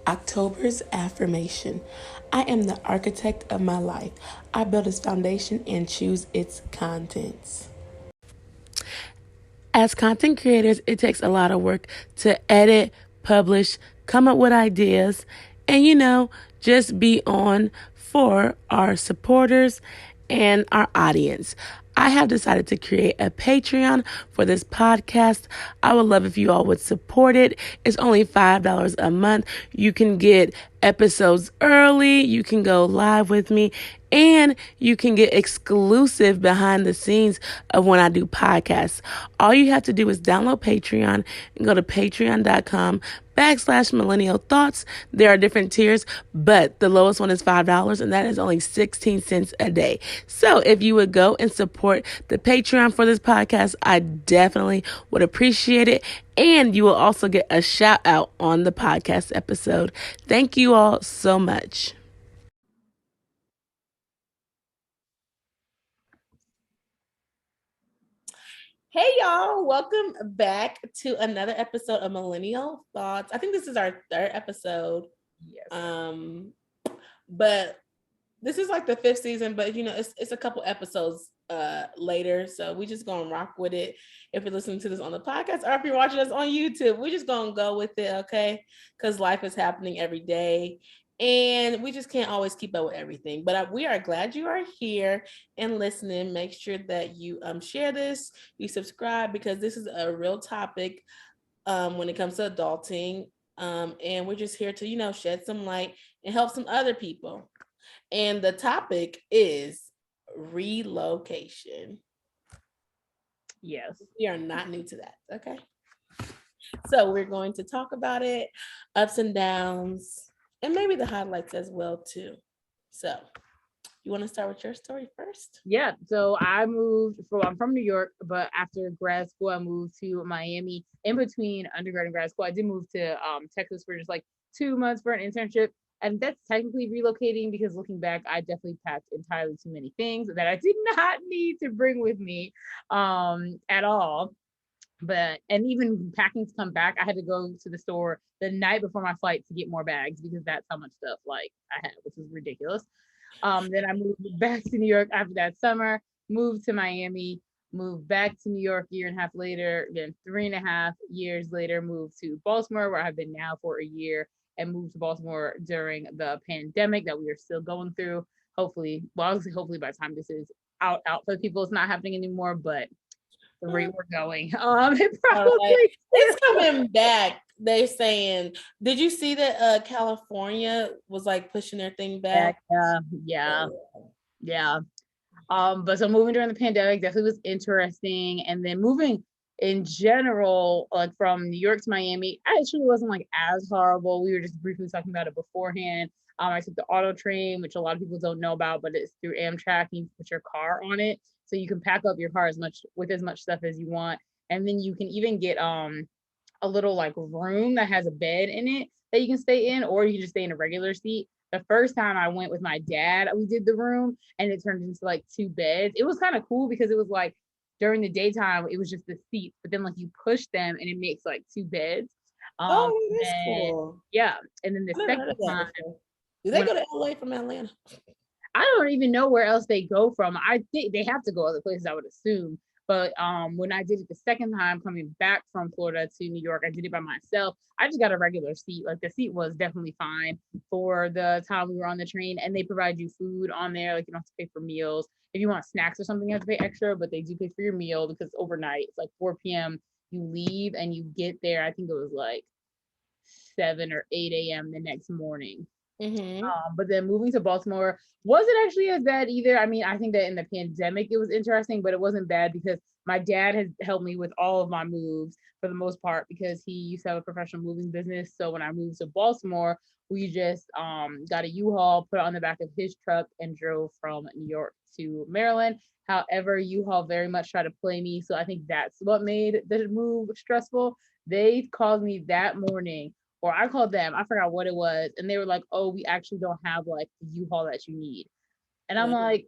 October's affirmation. I am the architect of my life. I build its foundation and choose its contents. As content creators, it takes a lot of work to edit, publish, come up with ideas, and just be on for our supporters and our audience. I have decided to create a Patreon for this podcast. I would love if you all would support it. It's only $5 a month. You can get episodes early. You can go live with me and you can get exclusive behind the scenes of when I do podcasts. All you have to do is download Patreon and go to patreon.com/millennial thoughts. There are different tiers, but the lowest one is $5 and that is only 16 cents a day. So if you would go and support the Patreon for this podcast, I definitely would appreciate it. And you will also get a shout out on the podcast episode. Thank you all so much. Hey y'all, welcome back to another episode of Millennial Thoughts. I think this is our third episode. Yes. But this is like the fifth season, but it's a couple episodes later. So we just gonna rock with it. If you're listening to this on the podcast or if you're watching us on YouTube, we're just gonna go with it, okay? Because life is happening every day. And we just can't always keep up with everything. But we are glad you are here and listening. Make sure that you share this, you subscribe, because this is a real topic when it comes to adulting. And we're just here to, shed some light and help some other people. And the topic is relocation. Yes. We are not new to that, okay? So we're going to talk about it, ups and downs, and maybe the highlights as well too. So you want to start with your story first? Yeah. So I'm from New York, but after grad school, I moved to Miami. In between undergrad and grad school, I did move to Texas for just like 2 months for an internship. And that's technically relocating because looking back, I definitely packed entirely too many things that I did not need to bring with me at all. And even packing to come back, I had to go to the store the night before my flight to get more bags because that's how much stuff like I had, which was ridiculous. Then I moved back to New York after that summer, moved to Miami, moved back to New York a year and a half later, then 3.5 years later, moved to Baltimore, where I've been now for a year, and moved to Baltimore during the pandemic that we are still going through. Hopefully, well, obviously, hopefully by the time this is out for people, it's not happening anymore, but the rate we're going, it probably it's coming back. They're saying, did you see that California was like pushing their thing back? Yeah. But so moving during the pandemic definitely was interesting. And then moving in general, like from New York to Miami, actually wasn't like as horrible. We were just briefly talking about it beforehand. I took the auto train, which a lot of people don't know about, but it's through Amtrak. You can put your car on it, so you can pack up your car as much stuff as you want, and then you can even get a little like room that has a bed in it that you can stay in, or you can just stay in a regular seat. The first time I went with my dad, we did the room and it turned into like two beds. It was kind of cool because it was like during the daytime, it was just the seats, but then like you push them and it makes like two beds. That's cool. Yeah. And then the second time, do they go to LA from Atlanta? I don't even know where else they go from. I think they have to go other places, I would assume. But when I did it the second time coming back from Florida to New York, I did it by myself. I just got a regular seat. Like the seat was definitely fine for the time we were on the train. And they provide you food on there. Like you don't have to pay for meals. If you want snacks or something, you have to pay extra, but they do pay for your meal because it's overnight. It's like 4 p.m. You leave and you get there. I think it was like 7 or 8 a.m. the next morning. But then moving to Baltimore wasn't actually as bad either. I mean, I think that in the pandemic it was interesting, but it wasn't bad because my dad has helped me with all of my moves for the most part because he used to have a professional moving business. So when I moved to Baltimore, we just got a U-Haul, put it on the back of his truck, and drove from New York to Maryland. However, U-Haul very much tried to play me, so I think that's what made the move stressful. They called me that morning, or I called them, I forgot what it was, and they were like, "Oh, we actually don't have like the U-Haul that you need." And I'm like,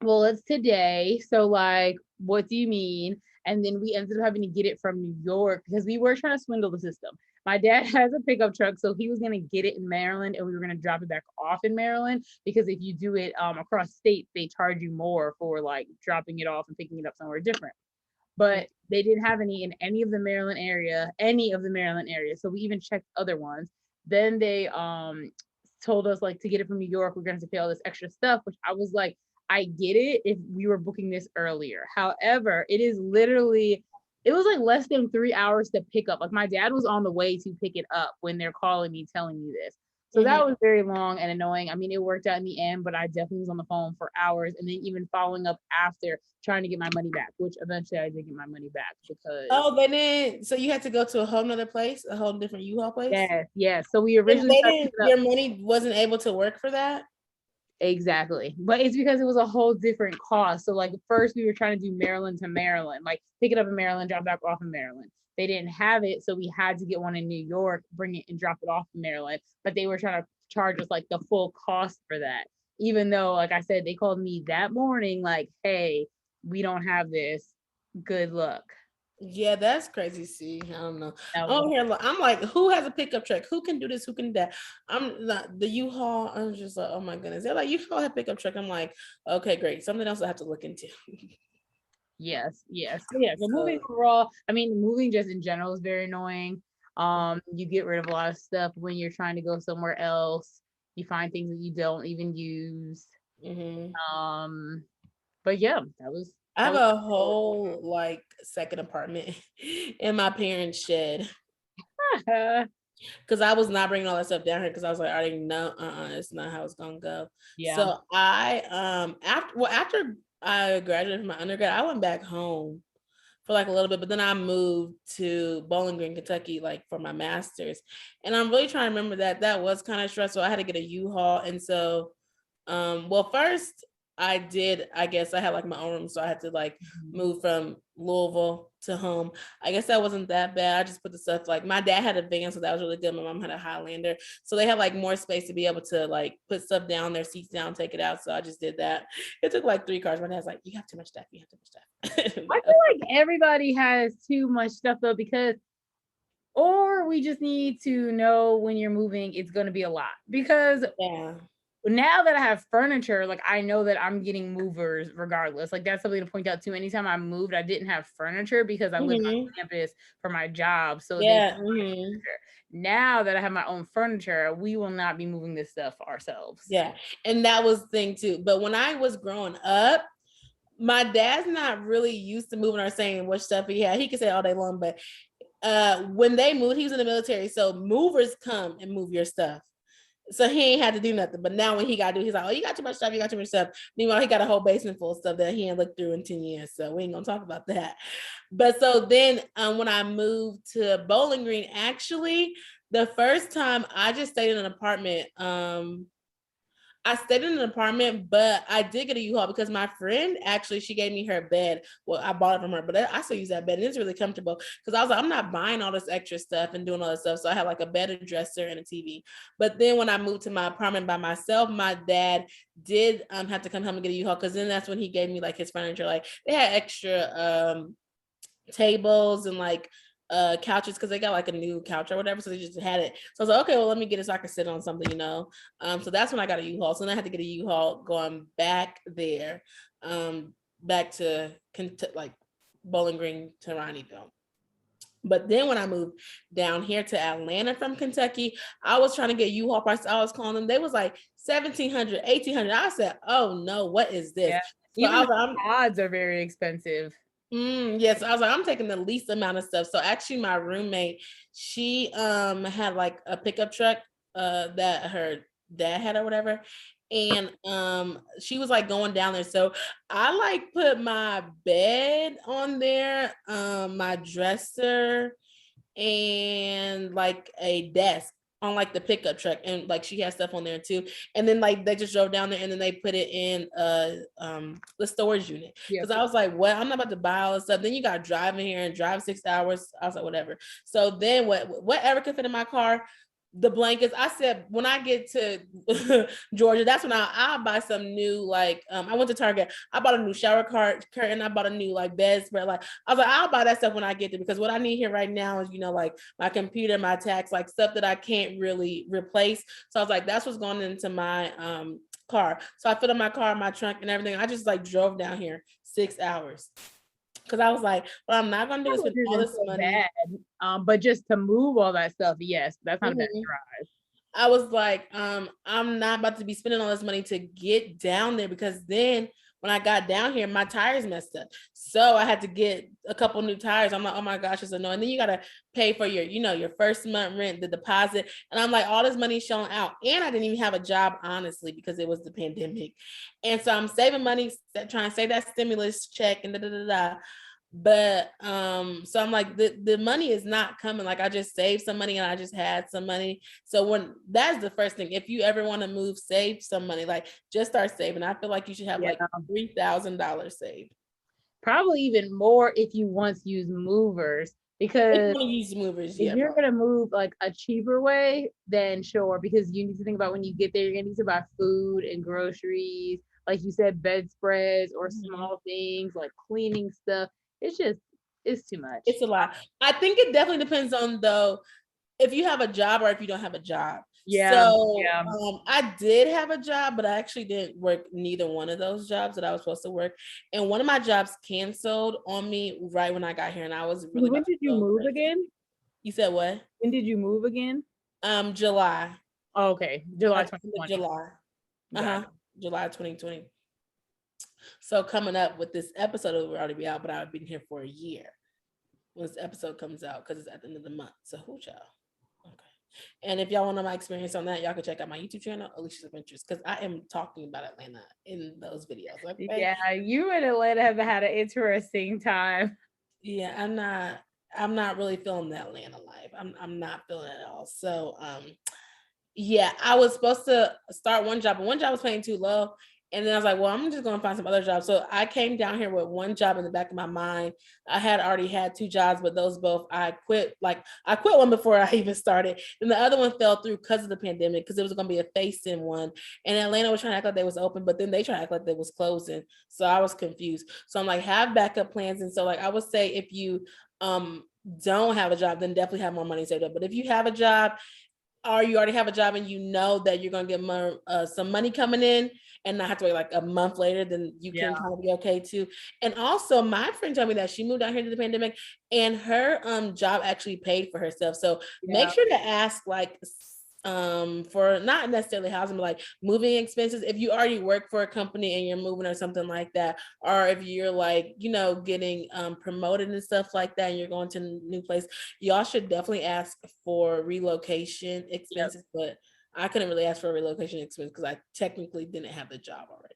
"Well, it's today, so like, what do you mean?" And then we ended up having to get it from New York because we were trying to swindle the system. My dad has a pickup truck, so he was gonna get it in Maryland, and we were gonna drop it back off in Maryland because if you do it across states, they charge you more for like dropping it off and picking it up somewhere different. But they didn't have any in any of the Maryland area, So we even checked other ones. Then they told us like to get it from New York, we're gonna have to pay all this extra stuff, which I was like, I get it if we were booking this earlier. However, it was like less than 3 hours to pick up. Like my dad was on the way to pick it up when they're calling me, telling me this. So that was very long and annoying. I mean, it worked out in the end, but I definitely was on the phone for hours and then even following up after trying to get my money back, which eventually I did get my money back because Oh, they didn't. So you had to go to a whole nother place, a whole different U-Haul place? yes. So we And originally they tried to didn't, pick it up. your money wasn't able to work for that? Exactly. But it's because it was a whole different cost. So like first we were trying to do Maryland to Maryland, like pick it up in Maryland, drop it back off in Maryland. They didn't have it, so we had to get one in New York, bring it and drop it off in Maryland. But they were trying to charge us like the full cost for that. Even though, like I said, they called me that morning, like, hey, we don't have this. Good luck. Yeah, that's crazy. See, I don't know. That was I'm here. I'm like, who has a pickup truck? Who can do this? Who can do that? I'm not the U-Haul. I'm just like, oh my goodness. They're like, U-Haul have pickup truck. I'm like, okay, great. Something else I have to look into. yes, yes. So yeah, so moving So, overall, I mean, moving just in general is very annoying. You get rid of a lot of stuff when you're trying to go somewhere else. You find things that you don't even use. mhm. Um, but yeah, I that have was a whole like second apartment in my parents' shed because I was not bringing all that stuff down here because I was like, I already know, it's not how it's gonna go. yeah. So I after I graduated from my undergrad, I went back home for like a little bit, but then I moved to Bowling Green, Kentucky, like for my master's. And I'm really trying to remember that was kind of stressful. I had to get a U-Haul. And so, well, first I guess I had like my own room. So I had to like Mhm. move from Louisville to home. I guess that wasn't that bad. I just put the stuff like my dad had a van, so that was really good. My mom had a Highlander. So they had like more space to be able to like put stuff down, their seats down, take it out. So I just did that. It took like 3 cars. My dad's like, you have too much stuff. You have too much stuff. I feel like everybody has too much stuff though, because or we just need to know when you're moving, it's going to be a lot. Because Yeah. now that I have furniture, like I know that I'm getting movers regardless. Like that's something to point out too. Anytime I moved, I didn't have furniture because I lived on Mhm. campus for my job. So they Yeah. provided Mhm. furniture. Now that I have my own furniture, we will not be moving this stuff ourselves. Yeah. And that was the thing too. But when I was growing up, my dad's not really used to moving or saying what stuff he had. He could say all day long, but when they moved, he was in the military. So movers come and move your stuff. So he ain't had to do nothing. But now when he got to do, he's like, oh, you got too much stuff. You got too much stuff. Meanwhile, he got a whole basement full of stuff that he ain't looked through in 10 years. So we ain't gonna talk about that. But so then when I moved to Bowling Green, actually, the first time I just stayed in an apartment. I stayed in an apartment, but I did get a U-Haul because my friend actually she gave me her bed. Well, I bought it from her, but I still use that bed. And it's really comfortable because I was like, I'm not buying all this extra stuff and doing all this stuff. So I had like a bed, a dresser, and a TV. But then when I moved to my apartment by myself, my dad did have to come home and get a U-Haul because then that's when he gave me like his furniture. Like they had extra tables and like couches because they got like a new couch or whatever, so they just had it. So I was like, okay, well, let me get it so I can sit on something, you know. So that's when I got a U-Haul. So then I had to get a U-Haul going back there, back to like Bowling Green to Ronnieville. But then when I moved down here to Atlanta from Kentucky, I was trying to get U-Haul prices. I was calling them. They was like 1,700, 1,800. I said, oh no, what is this? Yeah. So I Even was the like, pods are very expensive. yes, I was like, I'm taking the least amount of stuff. So actually my roommate, she had like a pickup truck that her dad had or whatever. And she was like going down there. So I like put my bed on there, my dresser, and like a desk on like the pickup truck, and like she has stuff on there too. And then like they just drove down there and then they put it in the storage unit Yep. because I was like, what, I'm not about to buy all this stuff, then you got to drive in here and drive 6 hours. I was like, whatever. So then whatever could fit in my car, the blankets. I said when I get to Georgia, that's when I'll buy some new, like I went to Target. I bought a new shower curtain. I bought a new like bedspread. Like I was like, I'll buy that stuff when I get there, because what I need here right now is, like my computer, my tax, like stuff that I can't really replace. So I was like, that's what's going into my car. So I filled up my car, my trunk and everything. I just like drove down here 6 hours. Because I was like, well, I'm not gonna do is spend all this so money. bad. But just to move all that stuff, yes, that's not a bad Mhm. drive. I was like, I'm not about to be spending all this money to get down there, because then when I got down here, my tires messed up. So I had to get a couple new tires. I'm like, oh my gosh, it's annoying. Then you gotta pay for your, your first month rent, the deposit. And I'm like, all this money showing out. And I didn't even have a job, honestly, because it was the pandemic. And so I'm saving money, trying to save that stimulus check and da da da da. But so I'm like, the money is not coming. Like I just saved some money and I just had some money. So when that's the first thing, if you ever want to move, save some money, like just start saving. I feel like you should have Yeah. like $3,000 saved. Probably even more if you once use movers, If you because want to use movers, if yeah, you're probably. gonna move like a cheaper way, then sure, because you need to think about when you get there, you're gonna need to buy food and groceries, like you said, bedspreads or Mhm. small things like cleaning stuff. It's just it's too much. It's a lot. I think it definitely depends on, though, if you have a job or if you don't have a job. Yeah, So yeah. I did have a job, but I actually didn't work neither one of those jobs that I was supposed to work. And one of my jobs canceled on me right when I got here, and I was really When about to did you go move crazy. again? You said what? When did you move again? July, Oh, okay, July like end of 2020. July. Got Uh-huh. July 2020. So coming up with this episode, it will already be out, but I've been here for a year when this episode comes out, because it's at the end of the month. So who y'all? Okay. And if y'all want to know my experience on that, y'all can check out my YouTube channel, Alicia's Adventures, because I am talking about Atlanta in those videos. Okay. Yeah, you and Atlanta have had an interesting time. Yeah, I'm not really feeling that Atlanta life. I'm not feeling it at all. So yeah, I was supposed to start one job, but one job was paying too low. And then I was like, well, I'm just going to find some other jobs. So I came down here with one job in the back of my mind. I had already had two jobs, but those both I quit. Like I quit one before I even started. And the other one fell through because of the pandemic, because it was going to be a face-in one. And Atlanta was trying to act like they was open, but then they tried to act like they was closing. So I was confused. So I'm like, have backup plans. And so like I would say, if you don't have a job, then definitely have more money saved up. But if you have a job, or you already have a job and you know that you're going to get more, some money coming in, and not have to wait like a month later, then you Yeah, can kind of be okay too. And also my friend told me that she moved out here to the pandemic, and her job actually paid for herself. So make yeah, sure to ask like for not necessarily housing, but like moving expenses, if you already work for a company and you're moving or something like that, or if you're like getting promoted and stuff like that, and you're going to a new place, y'all should definitely ask for relocation yep, expenses. But I couldn't really ask for a relocation expense because I technically didn't have the job already.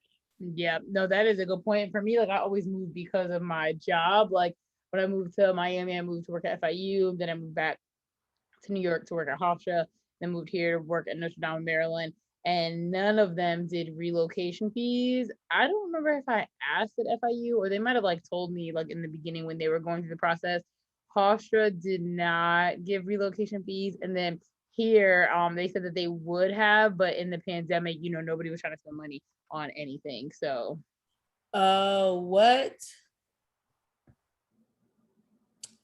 yeah. No, that is a good point. For me, like I always moved because of my job. Like when I moved to Miami, I moved to work at FIU. Then I moved back to New York to work at Hofstra. Then moved here to work at Notre Dame, Maryland. And none of them did relocation fees. I don't remember if I asked at FIU or they might have like told me like in the beginning when they were going through the process. Hofstra did not give relocation fees. And then here, they said that they would have, but in the pandemic, nobody was trying to spend money on anything. So Oh, what?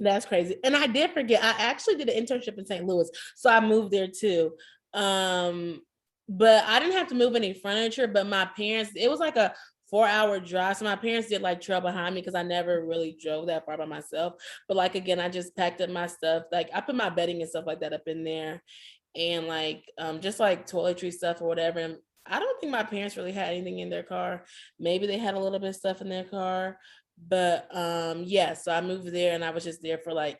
That's crazy. And I did forget, I actually did an internship in St. Louis. So I moved there too. Um, but I didn't have to move any furniture, but my parents, it was like a 4-hour drive. So my parents did like trail behind me because I never really drove that far by myself. But like again, I just packed up my stuff. Like I put my bedding and stuff like that up in there, and like just like toiletry stuff or whatever. And I don't think my parents really had anything in their car. Maybe they had a little bit of stuff in their car. But yeah, so I moved there and I was just there for like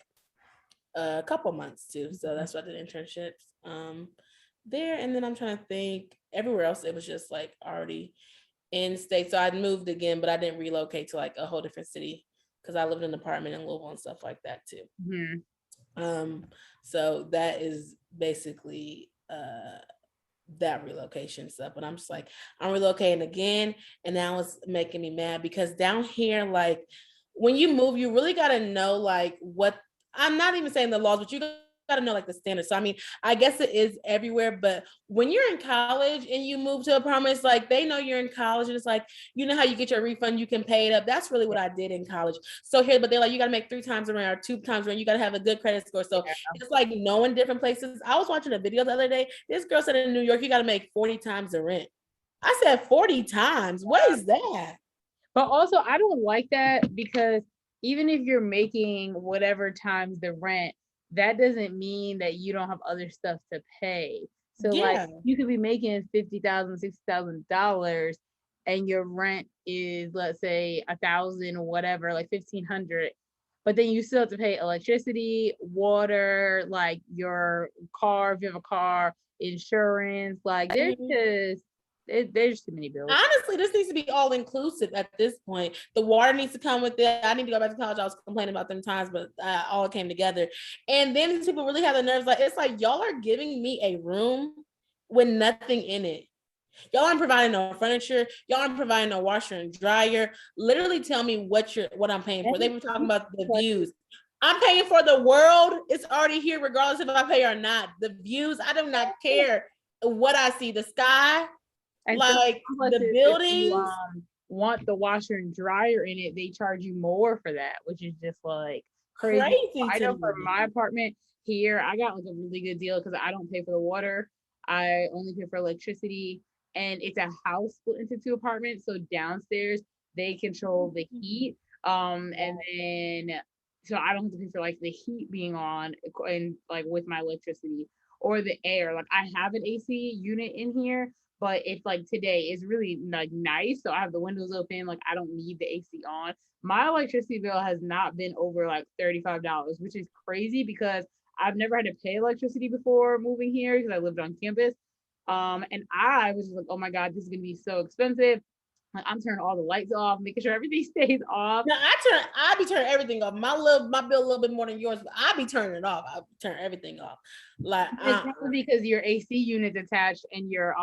a couple months too. So that's why I did internships there. And then I'm trying to think, everywhere else it was just like already in state. So I moved again, but I didn't relocate to like a whole different city because I lived in an apartment in Louisville and stuff like that too. mhm. Um, so that is basically that relocation stuff. But I'm just like, I'm relocating again, and now it's making me mad because down here, like when you move, you really got to know like what, I'm not even saying the laws, but you got to know like the standards. So I mean, I guess it is everywhere, but when you're in college and you move to apartments, like they know you're in college, and it's like, you know how you get your refund, you can pay it up. That's really what I did in college. So here, but they're like, you got to make 3 times around or 2 times around. You got to have a good credit score. So it's like knowing different places. I was watching a video the other day. This girl said in New York, you got to make 40 times the rent. I said 40 times. What is that? But also, I don't like that because even if you're making whatever times the rent, that doesn't mean that you don't have other stuff to pay. So like Yeah. you could be making $50,000, $60,000 and your rent is, let's say, 1,000 or whatever, like 1,500. But then you still have to pay electricity, water, like your car, if you have a car, insurance. Like there's too many bills. Honestly, this needs to be all inclusive at this point. The water needs to come with it. I need to go back to college. I was complaining about them times, but all came together. And then these people really have the nerves. Like, it's like, y'all are giving me a room with nothing in it. Y'all aren't providing no furniture. Y'all aren't providing no washer and dryer. Literally tell me what I'm paying for. They were talking about the views. I'm paying for the world. It's already here, regardless if I pay or not. The views, I do not care what I see. The sky, and like the buildings. If you, want the washer and dryer in it, they charge you more for that, which is just like crazy. I know for my apartment here, I got like a really good deal because I don't pay for the water. I only pay for electricity, and it's a house split into 2 apartments. So downstairs they control the heat, and then so I don't have to pay for like the heat being on and like with my electricity or the air. Like I have an AC unit in here, but it's like today is really like nice. So I have the windows open. Like I don't need the AC on. My electricity bill has not been over like $35, which is crazy because I've never had to pay electricity before moving here because I lived on campus. And I was just like, oh my God, this is gonna be so expensive. Like I'm turning all the lights off, making sure everything stays off. No, I be turning everything off. My bill a little bit more than yours, but I be turning it off. I turn everything off. Like it's probably because your AC unit's attached and your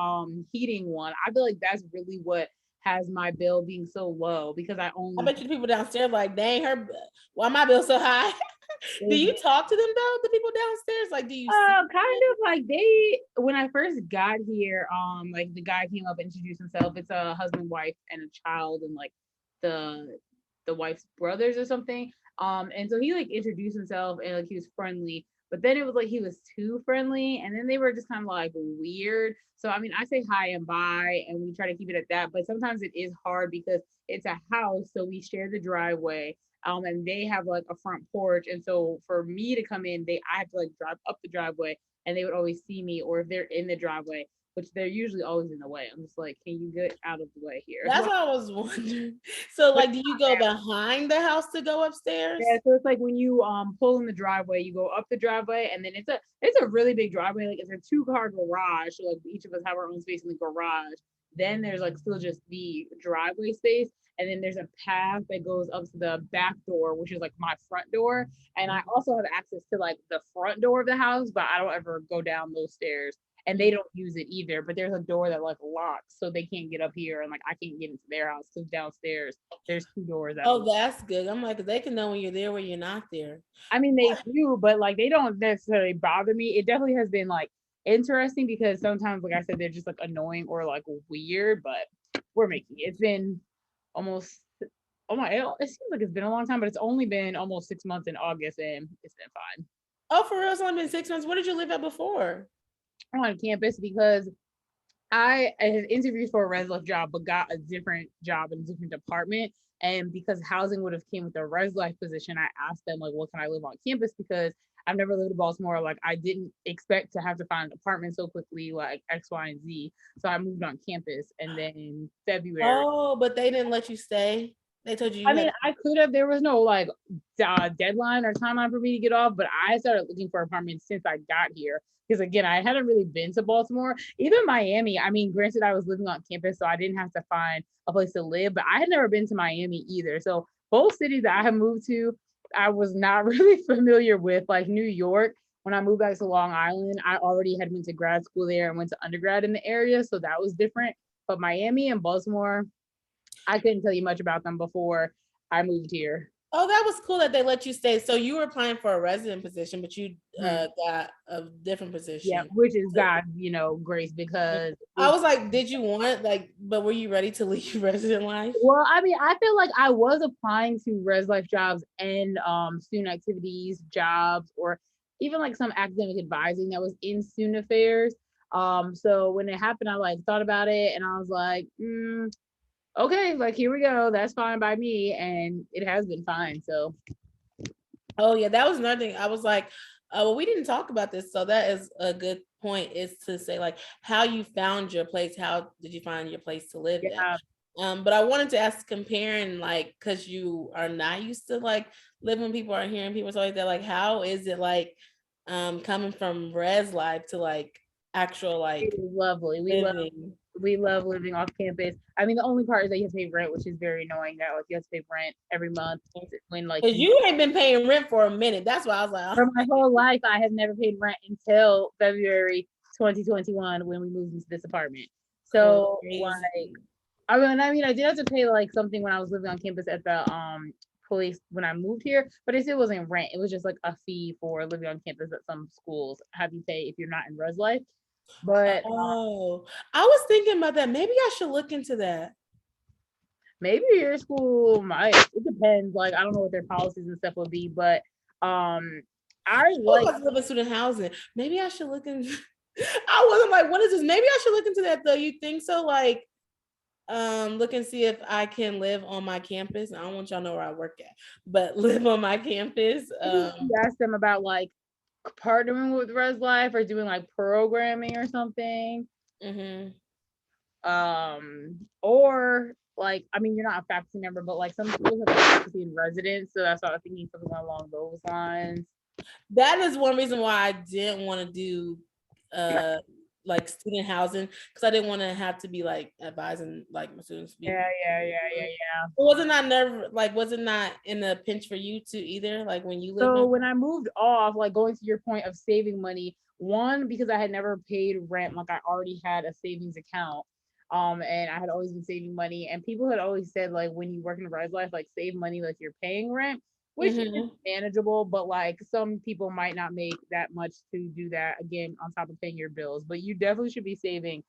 heating one. I feel like that's really what has my bill being so low because I bet you the people downstairs like, dang, why my bill so high? Do you talk to them though? The people downstairs, like, do you? Kind of like when I first got here, like the guy came up and introduced himself. It's a husband, wife, and a child, and like the wife's brothers or something. And so he like introduced himself and like he was friendly, but then it was like he was too friendly, and then they were just kind of like weird. So I mean, I say hi and bye, and we try to keep it at that. But sometimes it is hard because it's a house, so we share the driveway. And they have like a front porch, and so for me to come in, I have to like drive up the driveway, and they would always see me, or if they're in the driveway, which they're usually always in the way. I'm just like, can you get out of the way here? That's what I was wondering. So like, do you go behind the house to go upstairs? Yeah, so it's like when you pull in the driveway, you go up the driveway, and then it's a really big driveway. Like it's a 2-car garage. So like each of us have our own space in the garage. Then there's like still just the driveway space. And then there's a path that goes up to the back door, which is like my front door. And I also have access to like the front door of the house, but I don't ever go down those stairs. And they don't use it either. But there's a door that like locks, so they can't get up here, and like I can't get into their house because downstairs there's 2 doors. That's good. I'm like, they can know when you're there, when you're not there. I mean, they do, but like they don't necessarily bother me. It definitely has been like interesting because sometimes, like I said, they're just like annoying or like weird. But we're making it. It's been almost it seems like it's been a long time, but it's only been almost 6 months in August, and it's been fine. Oh, for real? It's only been 6 months. Where did you live at before? On campus because I had interviewed for a res life job, but got a different job in a different department. And because housing would have came with a res life position, I asked them like, "What can I live on campus?" Because I've never lived in Baltimore. Like I didn't expect to have to find an apartment so quickly, like X, Y, and Z. So I moved on campus, and then in February. Oh, but they didn't let you stay. They told you. I mean, I could have. There was no like deadline or timeline for me to get off, but I started looking for apartments since I got here. Because again, I hadn't really been to Baltimore, even Miami. I mean, granted, I was living on campus, so I didn't have to find a place to live, but I had never been to Miami either. So both cities that I have moved to, I was not really familiar with. Like New York, when I moved back to Long Island, I already had went to grad school there and went to undergrad in the area, so that was different. But Miami and Baltimore, I couldn't tell you much about them before I moved here. Oh, that was cool that they let you stay. So you were applying for a resident position, but you Mhm. got a different Yeah, position. which is So, God, grace because I it. was like, did you want like, but were you ready to leave resident life? Well, I mean, I feel like I was applying to res life jobs and student activities jobs, or even like some academic advising that was in student affairs. So when it happened, I like thought about it and I was like, okay, like here we go. That's fine by me, and it has been fine. So Oh yeah, that was another thing. I was like, well, we didn't talk about this, so that is a good point. Is to say like how you found your place. How did you find your place to live at? yeah, But I wanted to ask, comparing like, because you are not used to like living when people are hearing people say that. Like, how is it like coming from res life to like actual it like was lovely. living? We love living off campus. I mean, the only part is that you have to pay rent, which is very annoying. That like you have to pay rent every month when like Because you ain't been paying rent for a minute. That's why I was like, for my whole life, I have never paid rent until February 2021 when we moved into this apartment. So crazy. like, I mean, I did have to pay like something when I was living on campus at the place when I moved here, but it still wasn't rent. It was just like a fee for living on campus at some schools. Have you pay if you're not in res life, but Oh, I was thinking about that. Maybe I should look into that. maybe your school might. It depends. Like I don't know what their policies and stuff would be, but I Oh, like. I live in student housing. Maybe I should look into. I wasn't like, what is this? Maybe I should look into that though. You think so? Like, look and see if I can live on my campus. I don't want y'all to know where I work at, but live on my campus. Maybe you ask them about like partnering with Res Life or doing like programming or something. Mhm. Or like I mean you're not a faculty member, but like some schools have faculty in residence, so that's what I was thinking something along those lines. That is one reason why I didn't want to do uh like student housing, because I didn't want to have to be like advising like my students to be. Yeah. Was it not nerve like, was it not in a pinch for you too either? Like when you lived So on. when I moved off, like going to your point of saving money, one because I had never paid rent, like I already had a savings account. And I had always been saving money, and people had always said like when you work in res life, like save money like you're paying rent, which is Mhm. manageable, but like some people might not make that much to do that again on top of paying your bills. But you definitely should be saving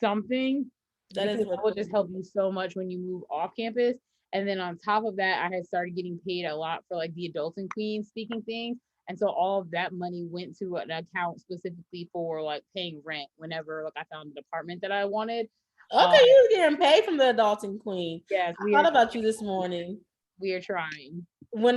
something That because is that will really just help you so much when you move off campus. And then on top of that, I had started getting paid a lot for like the adults and queens speaking things. And so all of that money went to an account specifically for like paying rent whenever like I found an apartment that I wanted. okay. Um, You was getting paid from the adulting queen. yes, I thought about you this morning we are trying. when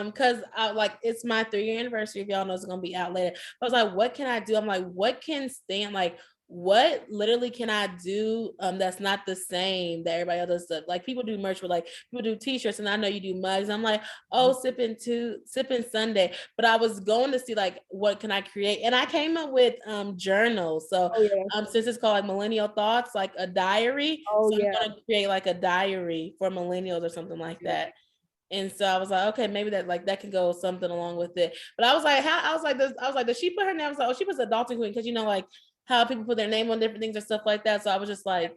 because I like, it's my 3-year anniversary. If y'all know, it's gonna be out later. I was like, what can I do? I'm like, what can stand like, what literally can I do that's not the same that everybody else does stuff. Like people do merch with like people do t-shirts, and I know you do mugs. I'm like, oh, sipping Sunday. But I was going to see like what can I create, and I came up with journals. So Oh yeah. since it's called like Millennial Thoughts, like a diary. Oh So I'm yeah. gonna create like a diary for millennials or something like that. And so I was like, okay, maybe that like that can go something along with it. But I was like, does she put her name? I was like, oh, she puts adulting queen, because you know, like how people put their name on different things or stuff like that. So I was just like,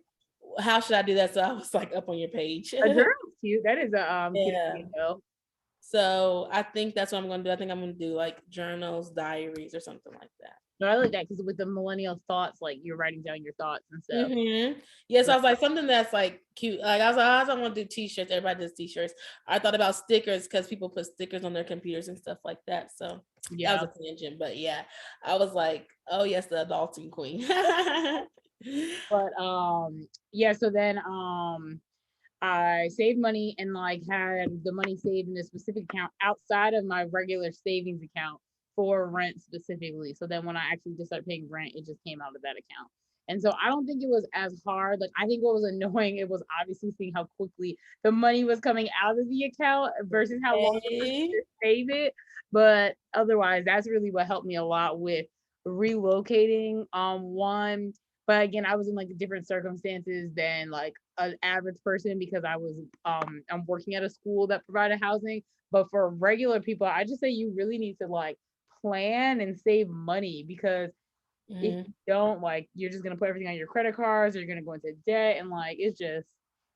how should I do that? So I was like up on your page. A journal's cute. That is a cute Yeah. idea though. So I think that's what I'm gonna do. I think I'm gonna do like journals, diaries, or something like that. No, I like that because with the millennial thoughts, like you're writing down your thoughts and stuff. Yes, I But was like something that's like cute. Like I was like, I don't want to do t-shirts. Everybody does t-shirts. I thought about stickers because people put stickers on their computers and stuff like that. So that yeah. was a tangent, but yeah, I was like, oh yes, the adulting queen. But yeah, so then I saved money and like had the money saved in a specific account outside of my regular savings account for rent specifically. So then when I actually just started paying rent, it just came out of that account. And so I don't think it was as hard. Like I think what was annoying, it was obviously seeing how quickly the money was coming out of the account versus how long it took Hey. to save it. But otherwise, that's really what helped me a lot with relocating. One, but again, I was in like different circumstances than like an average person because I'm working at a school that provided housing. But for regular people, I just say you really need to like plan and save money because if Mhm, you don't, like you're just gonna put everything on your credit cards, or you're gonna go into debt, and like it's just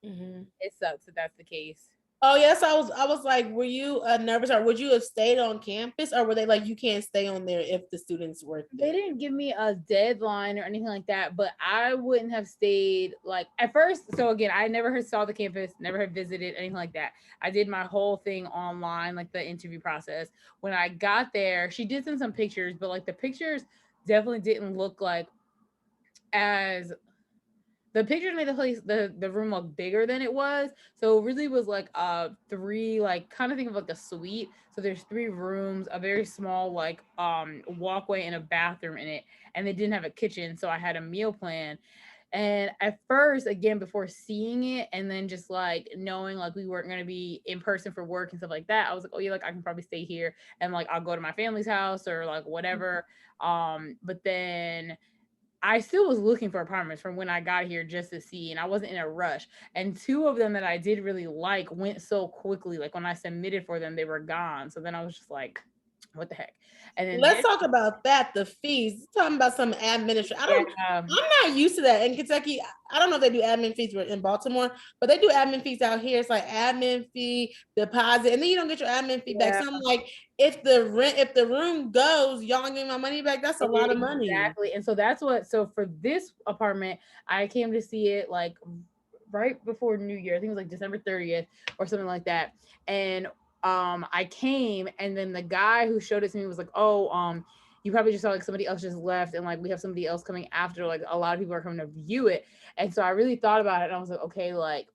mhm. it sucks if that's the case. Oh yes, I was like, were you nervous, or would you have stayed on campus, or were they like you can't stay on there if the students were They there? didn't give me a deadline or anything like that, but I wouldn't have stayed like at first. So again, I never had saw the campus, never had visited anything like that. I did my whole thing online, like the interview process. When I got there, she did send some pictures, but like the pictures definitely didn't look like as the pictures made the place the room look bigger than it was. So it really was like three, like kind of think of like a suite. So there's three rooms, a very small like walkway and a bathroom in it, and they didn't have a kitchen. So I had a meal plan. And at first, again, before seeing it and then just like knowing like we weren't gonna be in person for work and stuff like that, I was like, oh yeah, like I can probably stay here and like I'll go to my family's house or like whatever. But then I still was looking for apartments from when I got here just to see, and I wasn't in a rush. And two of them that I did really like went so quickly. Like when I submitted for them, they were gone. So then I was just like, what the heck? And then Let's this, talk about that. The fees. Talking about some administration. yeah, I'm not used to that in Kentucky. I don't know if they do admin fees in Baltimore, but they do admin fees out here. It's like admin fee, deposit, and then you don't get your admin fee back. yeah, So I'm like, if the room goes, y'all give me my money back. That's a lot of money. exactly. And so that's what. So for this apartment, I came to see it like right before New Year. I think it was like December 30th or something like that. And I came, and then the guy who showed it to me was like, "Oh, you probably just saw like somebody else just left, and like we have somebody else coming after. Like a lot of people are coming to view it." And so I really thought about it, and I was like, "Okay, like."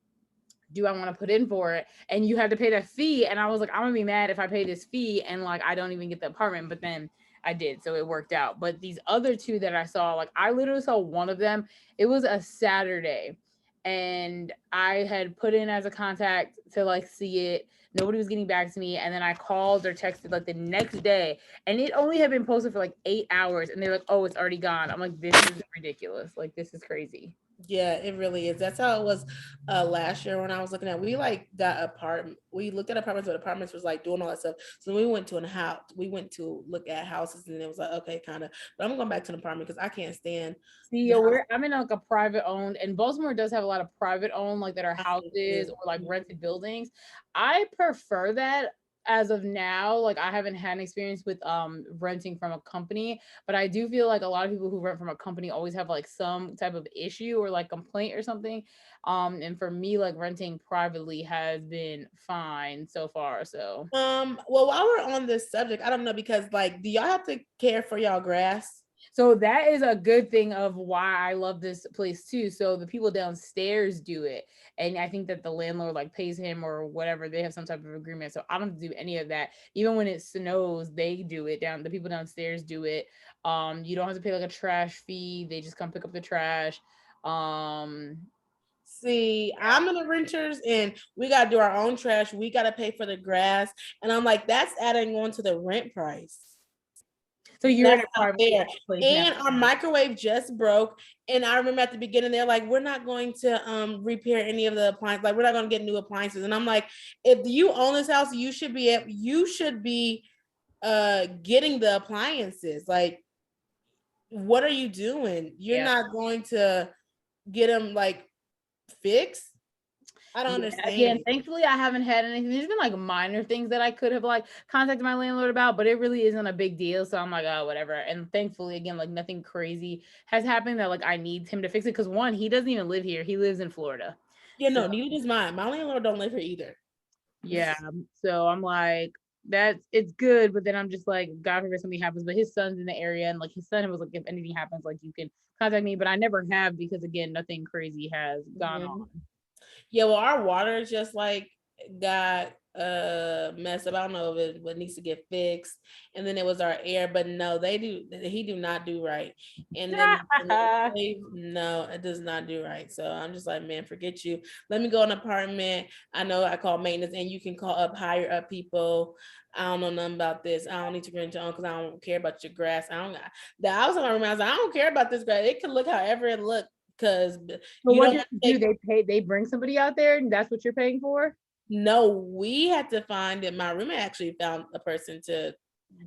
Do I want to put in for it? And you have to pay that fee. And I was like, I'm gonna be mad if I pay this fee and like I don't even get the apartment. But then I did, so it worked out. But these other two that I saw, like I literally saw one of them. It was a Saturday, and I had put in as a contact to like see it. Nobody was getting back to me, and then I called or texted like the next day, and it only had been posted for like 8 hours, and they're like, "Oh, it's already gone." I'm like, "This is ridiculous! Like, this is crazy." Yeah, it really is. That's how it was last year when I was looking at. We like got apartment. We looked at apartments, but apartments was like doing all that stuff. So we went to a house. We went to look at houses, and it was like okay, kind of. But I'm going back to an apartment because I can't stand See, the yo, house. I'm in like a private owned, and Baltimore does have a lot of private owned, like that are houses or like rented buildings. I prefer that as of now. Like I haven't had an experience with renting from a company, but I do feel like a lot of people who rent from a company always have like some type of issue or like complaint or something. And for me, like renting privately has been fine so far. So Well, while we're on this subject, I don't know because like, do y'all have to care for y'all grass? So that is a good thing of why I love this place too. So the people downstairs do it. And I think that the landlord like pays him or whatever. They have some type of agreement. So I don't have to do any of that. Even when it snows, they do it down. The people downstairs do it. You don't have to pay like a trash fee. They just come pick up the trash. Um, See, I'm in the renters and we got to do our own trash. We got to pay for the grass. And I'm like, that's adding on to the rent price. so you're in That's a not private fair. place now. And our microwave just broke. And I remember at the beginning, they're like, we're not going to repair any of the appliances. Like, we're not going to get new appliances. And I'm like, if you own this house, you should be getting the appliances. Like, what are you doing? You're Yeah. not going to get them like fixed. I don't Yeah, again, understand. thankfully I haven't had anything. There's been like minor things that I could have like contacted my landlord about, but it really isn't a big deal. So I'm like, oh, whatever. And thankfully, again, like nothing crazy has happened that like I need him to fix it. Because one, he doesn't even live here. He lives in Florida. Yeah, So no, neither does mine. My landlord don't live here either. yeah. So I'm like, that's it's good, but then I'm just like, God forbid something happens. But his son's in the area, and like his son was like, if anything happens, like you can contact me. But I never have because again, nothing crazy has gone Mhm. on. Yeah, well, our water just like got messed up. I don't know if what needs to get fixed. And then it was our air, but no, he do not do right. And then no, it does not do right. So I'm just like, man, forget you. Let me go in an apartment. I know I call maintenance and you can call up higher up people. I don't know nothing about this. I don't need to rent your own because I don't care about your grass. I don't the house in my room. I was like, I don't care about this grass. It could look however it look because But you what don't do have to you do? take. They bring somebody out there, and that's what you're paying for. No, we had to find it. My roommate actually found a person to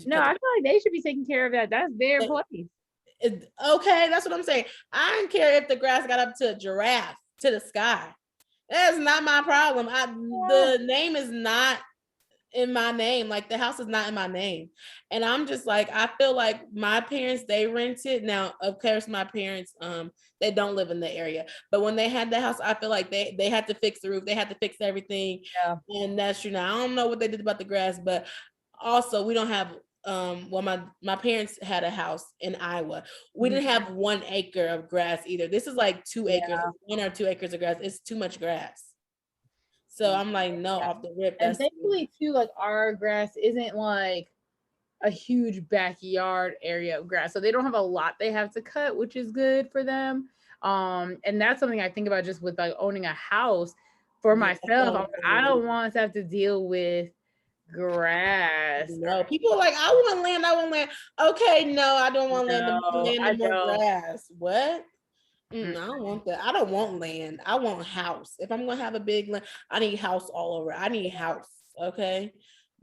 No, cut I the feel like they should be taking care of that. That's their grass. place. Okay, that's what I'm saying. I don't care if the grass got up to a giraffe to the sky. That's not my problem. The name is not in my name. Like the house is not in my name. And I'm just like, I feel like my parents, they rented. Now, of course, my parents, they don't live in the area. But when they had the house, I feel like they had to fix the roof, they had to fix everything. Yeah. And that's true. Now I don't know what they did about the grass, but also we don't have well, my parents had a house in Iowa. We didn't have 1 acre of grass either. This is like 2 acres, Yeah. 1 or 2 acres of grass. It's too much grass. So I'm like, no, Yeah. off the rip, And that's thankfully too, like our grass isn't like a huge backyard area of grass. So they don't have a lot they have to cut, which is good for them. And that's something I think about just with like owning a house for yeah. myself. I don't want to have to deal with grass. No, people are like, I want land, I want land. Okay, no, I don't want land. The more No, land, the I more don't. grass. What? Mm. I don't want that. I don't want land. I want house. If I'm gonna have a big land, I need house all over. I need house. Okay.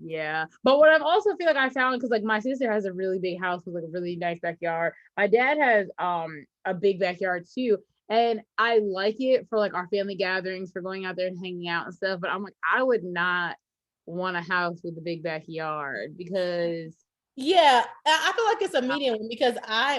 Yeah. But what I've also feel like I found, because like my sister has a really big house with like a really nice backyard. My dad has a big backyard too. And I like it for like our family gatherings, for going out there and hanging out and stuff. But I'm like, I would not want a house with a big backyard because Yeah, I feel like it's a medium one because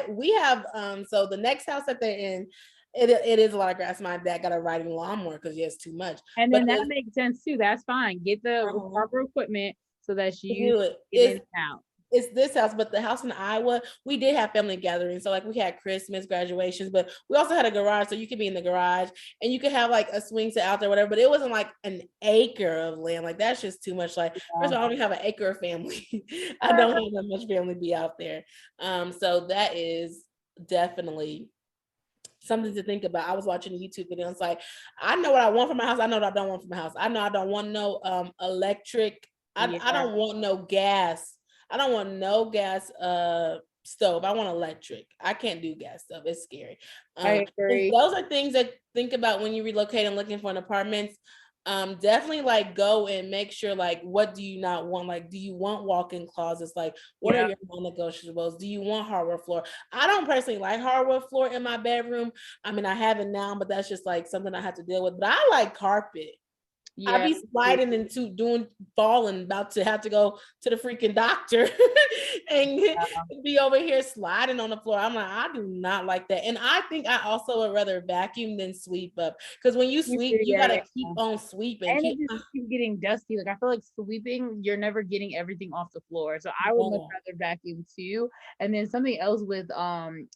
we have so the next house that they're in, it is a lot of grass. My dad got a riding lawnmower because he has too much. and But then that makes sense too. That's fine. Get the uh proper equipment so that to you do it get in and out. it's this house, but the house in Iowa, we did have family gatherings. So like we had Christmas, graduations, but we also had a garage. So you could be in the garage and you could have like a swing set out there, whatever. But it wasn't like an acre of land. Like that's just too much. Like, first of all, I don't have an acre of family. I don't have that much family be out there. So that is definitely something to think about. I was watching a YouTube video. It's like, I know what I want from my house. I know what I don't want from my house. I know I don't want no electric. I Yeah, don't want no gas. I don't want no gas stove. I want electric. I can't do gas stuff. It's scary. I agree. Those are things that think about when you relocate and looking for an apartment. Definitely like go and make sure like what do you not want? Like, do you want walk-in closets? Like, what are Yeah. your non-negotiables? Do you want hardwood floor? I don't personally like hardwood floor in my bedroom. I mean, I have it now, but that's just like something I have to deal with. But I like carpet. I Yeah. be sliding into doing falling, about to have to go to the freaking doctor and be over here sliding on the floor. I'm like, I do not like that. And I think I also would rather vacuum than sweep up. Because when you sweep, you Yeah, gotta keep yeah. on sweeping. And it just keeps getting dusty. Like I feel like sweeping, you're never getting everything off the floor. So I would much Oh, rather vacuum too. And then something else with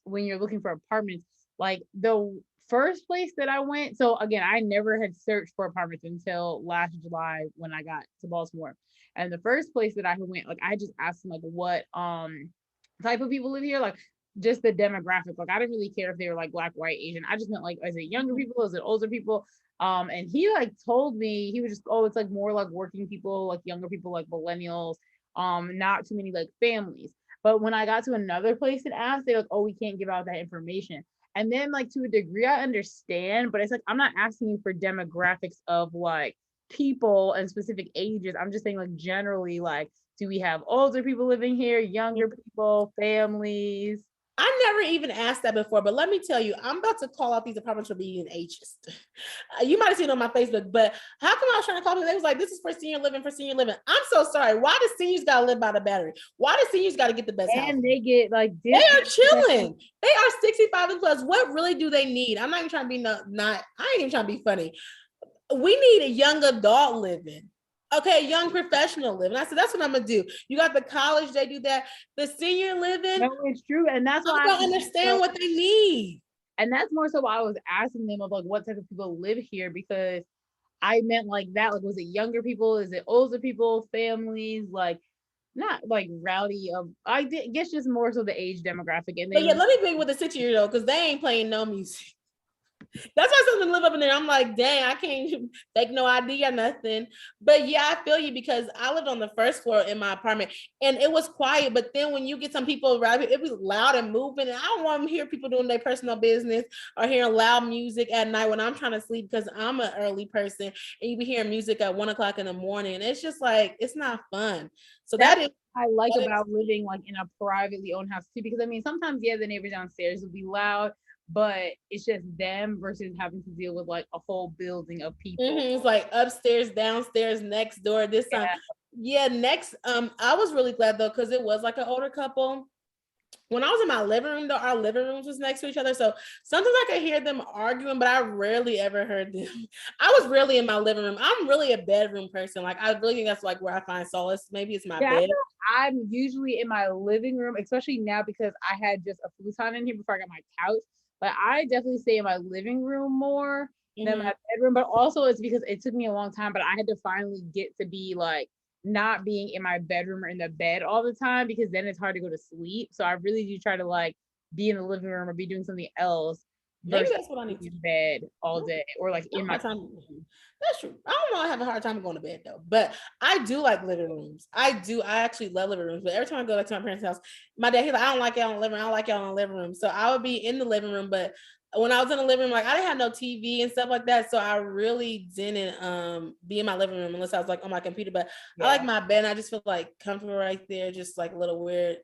when you're looking for apartments, like the first place that I went. So again, I never had searched for apartments until last July when I got to Baltimore. And the first place that I went, like I just asked them like what type of people live here, like just the demographic. Like I didn't really care if they were like black, white, Asian. I just meant like, is it younger people? Is it older people? And he like told me, he was just, oh, it's like more like working people, like younger people, like millennials, not too many like families. But when I got to another place and asked, they're like, oh, we can't give out that information. And then like to a degree I understand, but it's like I'm not asking you for demographics of like people and specific ages. I'm just saying like generally, like, do we have older people living here, younger people, families? I never even asked that before, but let me tell you, I'm about to call out these apartments for being ageist. You might have seen it on my Facebook, but how come I was trying to call them? They was like, this is for senior living, for senior living. I'm so sorry. Why do seniors got to live by the battery? Why do seniors got to get the best house? And they get like They are chilling. They are 65 and plus. What really do they need? I'm not even trying to be not I ain't even trying to be funny. We need a young adult living. Okay, young professional living. I said, that's what I'm gonna do. You got the college, they do that. The senior living, no, it's true. And that's why I don't understand what they need. and that's more so why I was asking them of like what type of people live here, because I meant like that. Like, was it younger people? Is it older people, families? Like, not like rowdy. Guess just more so the age demographic. And But yeah, then let me be with the 6 year old because they ain't playing no music. That's why something live up in there. I'm like, dang, I can't take no ID or nothing. But yeah, I feel you because I lived on the first floor in my apartment and it was quiet. But then when you get some people around, it was loud and moving. And I don't want to hear people doing their personal business or hearing loud music at night when I'm trying to sleep because I'm an early person and you be hearing music at 1 o'clock in the morning. And it's just like, it's not fun. So that's that is. what I like about living like in a privately owned house too. Because I mean, sometimes yeah, the neighbors downstairs will be loud, but it's just them versus having to deal with like a whole building of people. It's like upstairs, downstairs, next door, this time. Yeah. Yeah, next. I was really glad though, because it was like an older couple. When I was in my living room, though, our living rooms was next to each other. So sometimes I could hear them arguing, but I rarely ever heard them. I was really in my living room. I'm really a bedroom person. Like, I really think that's like where I find solace. Maybe it's my Yeah, bed. I'm usually in my living room, especially now because I had just a futon in here before I got my couch. But I definitely stay in my living room more than Mm-hmm. my bedroom. But also it's because it took me a long time, but I had to finally get to be like not being in my bedroom or in the bed all the time because then it's hard to go to sleep. So I really do try to like be in the living room or be doing something else Maybe versus that's what I need being to in do. bed all day or like in my Hard time. That's true. I don't know. I have a hard time going to bed though, but I do like living rooms. I do. I actually love living rooms. But every time I go like to my parents' house, my dad he's like, I don't like y'all in the living room. I don't like y'all in the living room. So I would be in the living room, but when I was in the living room, like I didn't have no TV and stuff like that. So I really didn't be in my living room unless I was like on my computer. But I like yeah. my bed. And I just feel like comfortable right there, just like a little weird,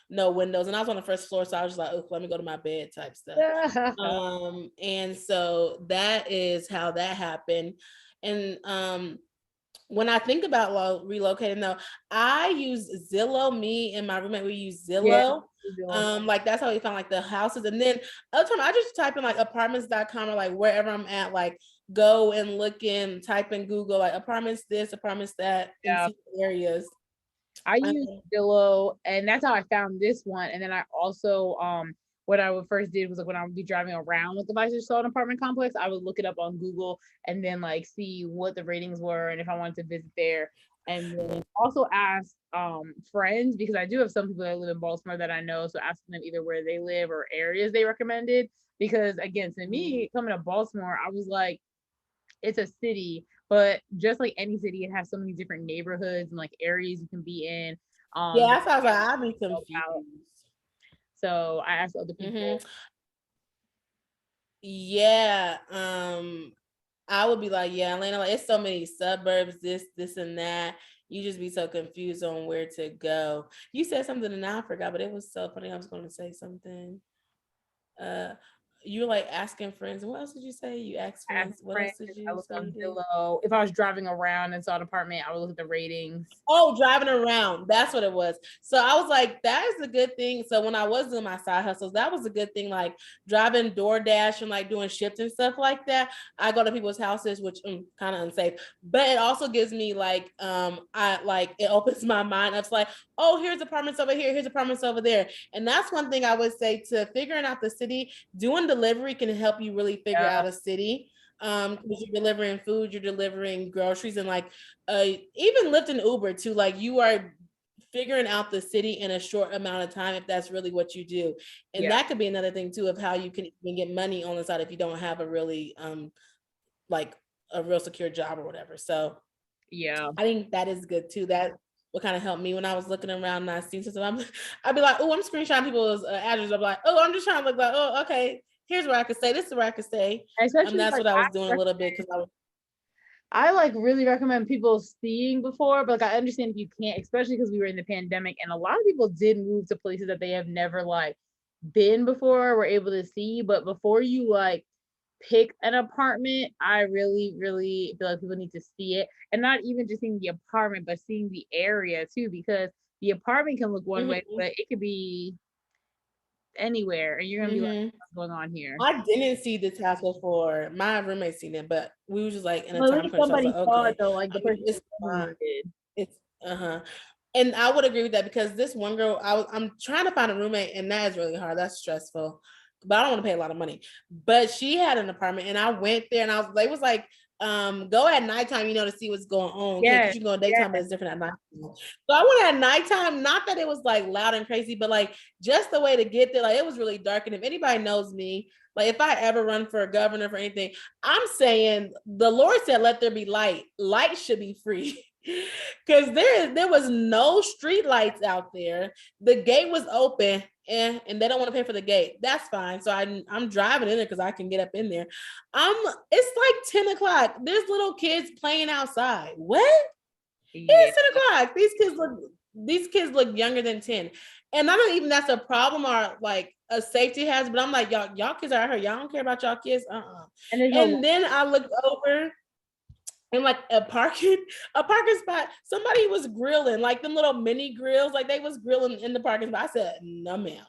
no windows. And I was on the first floor, so I was just like, oh, let me go to my bed type stuff. And so that is how that happened. And when I think about relocating though, I use Zillow. Me and my roommate, we use Yeah. Zillow. Like that's how we found like the houses. And then other time I just type in like apartments.com or like wherever I'm at, like go and look in, type in Google, like apartments this, apartments that, and Yeah. see areas. I Um, used Zillow, and that's how I found this one. And then I also, what I would first did was like when I would be driving around with the I just saw an apartment complex, I would look it up on Google and then like see what the ratings were and if I wanted to visit there. And then also ask friends because I do have some people that live in Baltimore that I know. So asking them either where they live or areas they recommended. Because again, to me, coming to Baltimore, I was like, it's a city, but just like any city, it has so many different neighborhoods and like areas you can be in. yeah, That that sounds like I I'd be help out. confused. So I asked other Mm-hmm. people. Yeah. I would be like, yeah, Atlanta, like it's so many suburbs, this, and that. You just be so confused on where to go. You said something and now I forgot, but it was so funny. I was going to say something. Uh, you were like asking friends. What else did you say? You asked I asked friends. What friends. else did I you looked say you on did? Zillow. If I was driving around and saw an apartment, I would look at the ratings. Oh, driving around. That's what it was. So I was like, that is a good thing. So when I was doing my side hustles, that was a good thing. Like driving DoorDash and like doing shifts and stuff like that. I go to people's houses, which kind of unsafe, but it also gives me like, I like it opens my mind up. It's like, oh, here's apartments over here, here's apartments over there. And that's one thing I would say to figuring out the city. Doing delivery can help you really figure Yeah, out a city. Because you're delivering food, you're delivering groceries, and like even Lyft and Uber too. Like you are figuring out the city in a short amount of time if that's really what you do. And yeah, that could be another thing too of how you can even get money on the side if you don't have a really like a real secure job or whatever. So yeah. I think that is good too. That what kind of helped me when I was looking around and I seen something. I'd be like, oh, I'm screenshotting people's address. I'm like, oh, I'm just trying to look like, oh, okay, here's where I could stay. This is where I could stay. Especially That's like what I was doing a little bit because I was. I like really recommend people seeing before, but like I understand if you can't, especially because we were in the pandemic and a lot of people did move to places that they have never like been before, were able to see. But before you like pick an apartment, I really, really feel like people need to see it. And not even just seeing the apartment, but seeing the area too, because the apartment can look one way, Mhm, but it could be anywhere. And you're gonna be like, mhm. what's going on here? I didn't see this house before. My roommate seen it, but we were just like in a Well, at time least crunch. So I was like, somebody saw it okay. though, like I the mean, person it's who moved fine. did. It's and I would agree with that because this one girl, I'm trying to find a roommate, and that is really hard. That's stressful, but I don't want to pay a lot of money. But she had an apartment, and I went there, and I was, they was like, go at nighttime, to see what's going on. Okay, because Yes, you can go at yes, daytime, but it's different at night. So I went at nighttime. Not that it was like loud and crazy, but like just the way to get there, like it was really dark. And if anybody knows me, like if I ever run for a governor for anything, I'm saying the Lord said, "Let there be light." Light should be free. Because there was no street lights out there. The gate was open, and they don't want to pay for the gate. That's fine. So I'm driving in there because I can get up in there. It's like 10 o'clock. There's little kids playing outside. What? yeah. It's 10 o'clock. These kids look these kids look younger than 10. And I don't even that's a problem or like a safety hazard, but I'm like, y'all kids are out here. Y'all don't care about y'all kids. And there's no And then I looked over and like a parking spot, somebody was grilling, like them little mini grills, like they was grilling in the parking spot. I said, no, ma'am.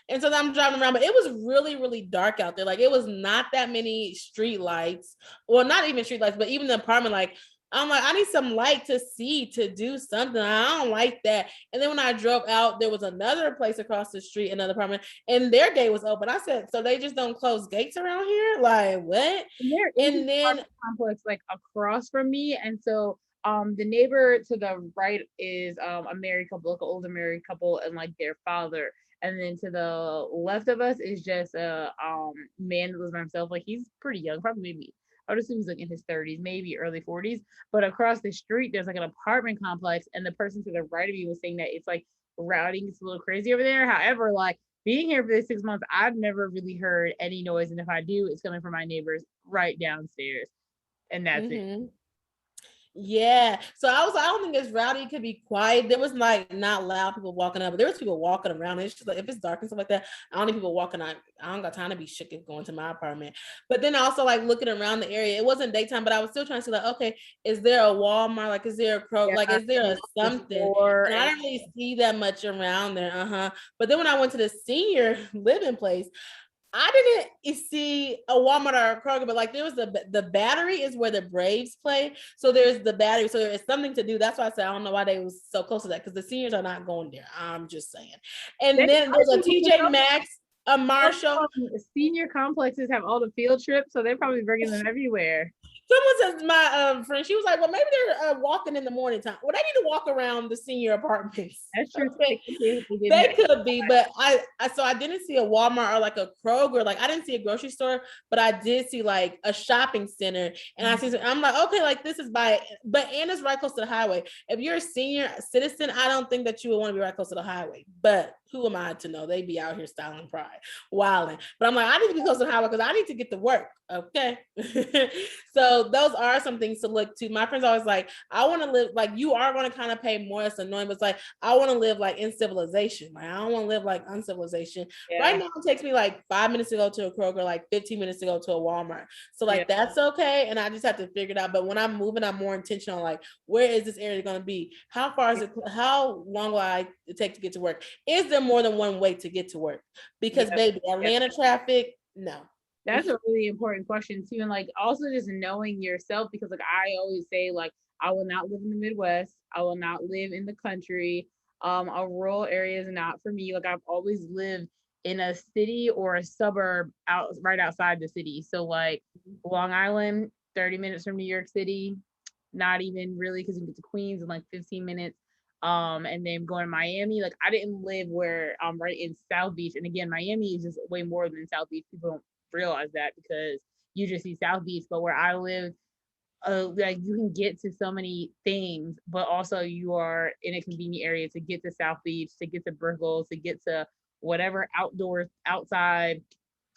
And so I'm driving around, but it was really, really dark out there. Like it was not that many street lights, well, not even street lights, but even the apartment, like I'm like, I need some light to see, to do something. I don't like that. And then when I drove out, there was another place across the street, another apartment, and their gate was open. I said, so they just don't close gates around here? Like what? And there is And then a complex like across from me, and so the neighbor to the right is a married couple, like an older married couple, and like their father. And then to the left of us is just a man that lives by himself. Like he's pretty young, probably maybe I would assume he's like in his 30s, maybe early 40s. But across the street, there's like an apartment complex, and the person to the right of me was saying that it's like rowdy, it's a little crazy over there. However, like being here for the 6 months, I've never really heard any noise, and if I do, it's coming from my neighbors right downstairs, and that's it. mm-hmm. Yeah. So I was like, I don't think it's rowdy. It could be quiet. There was like not loud people walking up, but there was people walking around. It's just like if it's dark and stuff like that, I don't need people walking out. I don't got time to be shook going to my apartment. But then also like looking around the area, it wasn't daytime, but I was still trying to see like, okay, is there a Walmart? Like, is there a Kroger? Yeah, Like, is there a something? And I and didn't really see that much around there. But then when I went to the senior living place, I didn't see a Walmart or a Kroger, but like there was the Battery is where the Braves play. So there's the Battery. So there's something to do. That's why I said I don't know why they was so close to that, because the seniors are not going there. I'm just saying. And then there's a TJ Maxx, a Marshall. Senior complexes have all the field trips, so they're probably bringing them everywhere. Someone says my friend, she was like, well, maybe they're walking in the morning time. Well, they need to walk around the senior apartments. That's true. Okay. They could be, but so I didn't see a Walmart or like a Kroger. Like I didn't see a grocery store, but I did see like a shopping center. And I'm like, okay, like this is but Anna's right close to the highway. If you're a senior citizen, I don't think that you would want to be right close to the highway. But who am I to know? They be out here styling pride, wilding. But I'm like, I need to be close to the highway because I need to get to work. Okay. So those are some things to look to. My friends always like, I want to live like you are going to kind of pay more. It's annoying, but it's like I want to live like in civilization. Like I don't want to live like uncivilization. Yeah. Right now it takes me like 5 minutes to go to a Kroger, like 15 minutes to go to a Walmart. So like that's okay. And I just have to figure it out. But when I'm moving, I'm more intentional. Like where is this area going to be? How far is it? How long will I take to get to work? Is there more than one way to get to work? Because baby, Atlanta traffic, no. That's a really important question too. And like also just knowing yourself, because like I always say, like, I will not live in the Midwest. I will not live in the country. A rural area is not for me. Like I've always lived in a city or a suburb right outside the city. So like Long Island, 30 minutes from New York City, not even really, because you can get to Queens in like 15 minutes. And then going to Miami, like I didn't live where right in South Beach. And again, Miami is just way more than South Beach. People don't realize that because you just see South Beach. But where I live, like you can get to so many things, but also you are in a convenient area to get to South Beach, to get to Brickell, to get to whatever outdoors, outside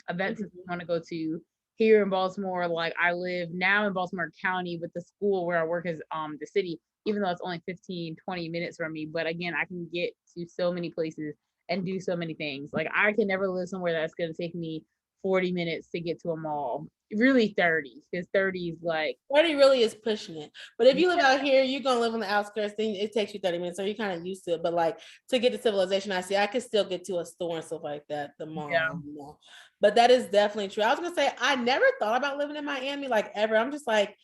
events that you want to go to. Here in Baltimore, like I live now in Baltimore County, but the school where I work is the city, even though it's only 15, 20 minutes from me. But again, I can get to so many places and do so many things. Like I can never live somewhere that's going to take me 40 minutes to get to a mall. Really 30, because 30 is like 30 really is pushing it. But if you live out here, you're gonna live on the outskirts, then it takes you 30 minutes, so you're kind of used to it. But like to get to civilization, I could still get to a store and stuff like that, the mall. You know? But that is definitely true. I was gonna say I never thought about living in Miami, like ever. I'm just like,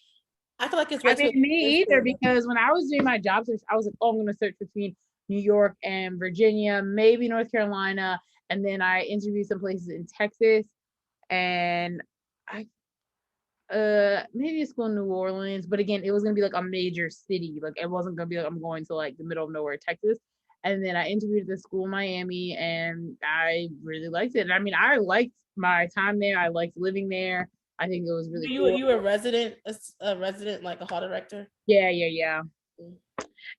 I feel like it's me either, because when I was doing my job search, I was like, oh, I'm gonna search between New York and Virginia, maybe North Carolina, and then I interviewed some places in Texas. And I maybe it's going to New Orleans, but again, it was gonna be like a major city. Like it wasn't gonna be like I'm going to like the middle of nowhere, Texas. And then I interviewed at the school in Miami, and I really liked it. And I mean, I liked my time there. I liked living there. I think it was really cool. You were a resident, like a hall director? Yeah.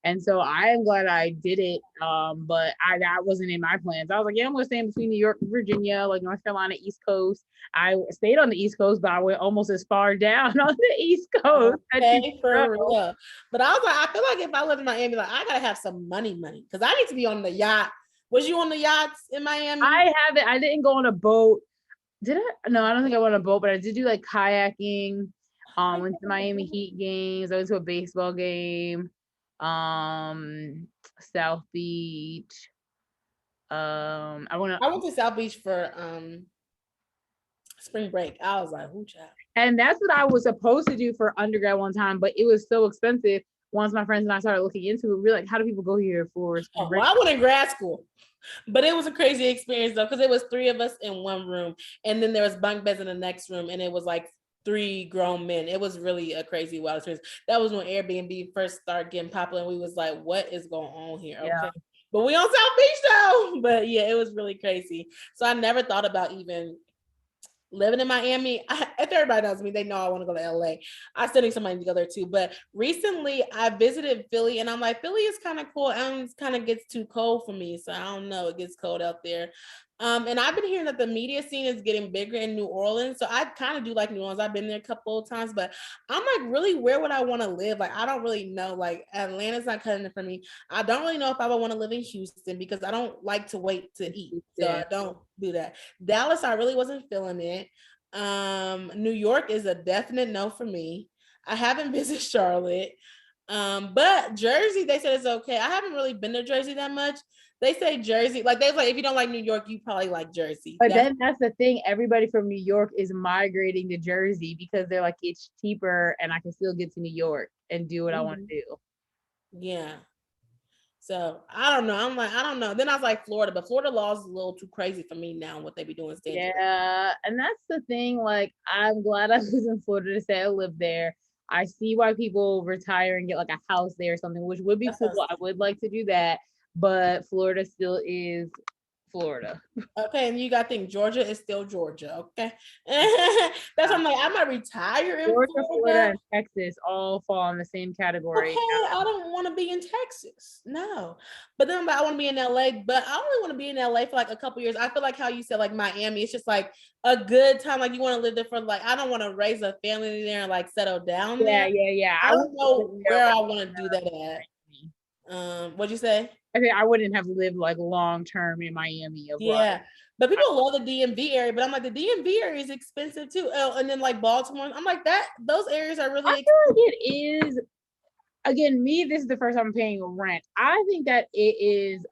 And so I am glad I did it. But that wasn't in my plans. I was like, yeah, I'm gonna stay in between New York and Virginia, like North Carolina, East Coast. I stayed on the East Coast, but I went almost as far down on the East Coast. Okay, for real. But I was like, I feel like if I lived in Miami, like I gotta have some money, because I need to be on the yacht. Was you on the yachts in Miami? I haven't. I didn't go on a boat. Did I? No, I don't think I went on a boat, but I did do like kayaking. Went to Miami Heat games. I went to a baseball game. South Beach. I went to South Beach for spring break. I was like, "Ooh, child." And that's what I was supposed to do for undergrad one time, but it was so expensive. Once my friends and I started looking into it, we were like, "How do people go here for spring break?" Well, I went in grad school, but it was a crazy experience though, because it was 3 of us in one room, and then there was bunk beds in the next room, and it was like 3 grown men. It was really a crazy wild experience. That was when Airbnb first started getting popular, and we was like, "What is going on here?" Okay. Yeah. But we on South Beach though. But yeah, it was really crazy. So I never thought about even living in Miami. If everybody knows me, they know I want to go to LA. I still need somebody to go there too. But recently I visited Philly, and I'm like, Philly is kind of cool. And it kind of gets too cold for me. So I don't know. It gets cold out there. And I've been hearing that the media scene is getting bigger in New Orleans. So I kind of do like New Orleans. I've been there a couple of times, but I'm like, really, where would I want to live? Like, I don't really know. Like, Atlanta's not cutting it for me. I don't really know if I would want to live in Houston because I don't like to wait to eat. So I don't do that. Dallas, I really wasn't feeling it. New York is a definite no for me. I haven't visited Charlotte. But Jersey, they said it's okay. I haven't really been to Jersey that much. They say Jersey, like they was like, if you don't like New York, you probably like Jersey. But then that's the thing. Everybody from New York is migrating to Jersey because they're like, it's cheaper and I can still get to New York and do what I want to do. Yeah. So I don't know. I'm like, I don't know. Then I was like Florida, but Florida law is a little too crazy for me now. What they be doing is dangerous. Yeah, and that's the thing. Like, I'm glad I was in Florida to say I lived there. I see why people retire and get like a house there or something, which would be cool. I would like to do that, but Florida still is Florida. Okay, and you got to think Georgia is still Georgia. Okay, that's what I'm like. I might retire in Georgia, Florida. Florida, and Texas all fall in the same category. Okay, I don't want to be in Texas. No, but then I'm like, I want to be in LA, but I only want to be in LA for like a couple years. I feel like how you said like Miami, it's just like a good time. Like you want to live there for like, I don't want to raise a family there and like settle down there. Yeah. I don't know where I want to do that at. What'd you say? I think I wouldn't have lived like long term in Miami. Yeah. But people love the DMV area, but I'm like, the DMV area is expensive too. Oh, and then like Baltimore, I'm like, those areas are really expensive. I feel like it is. Again, this is the first time I'm paying rent. I think that it is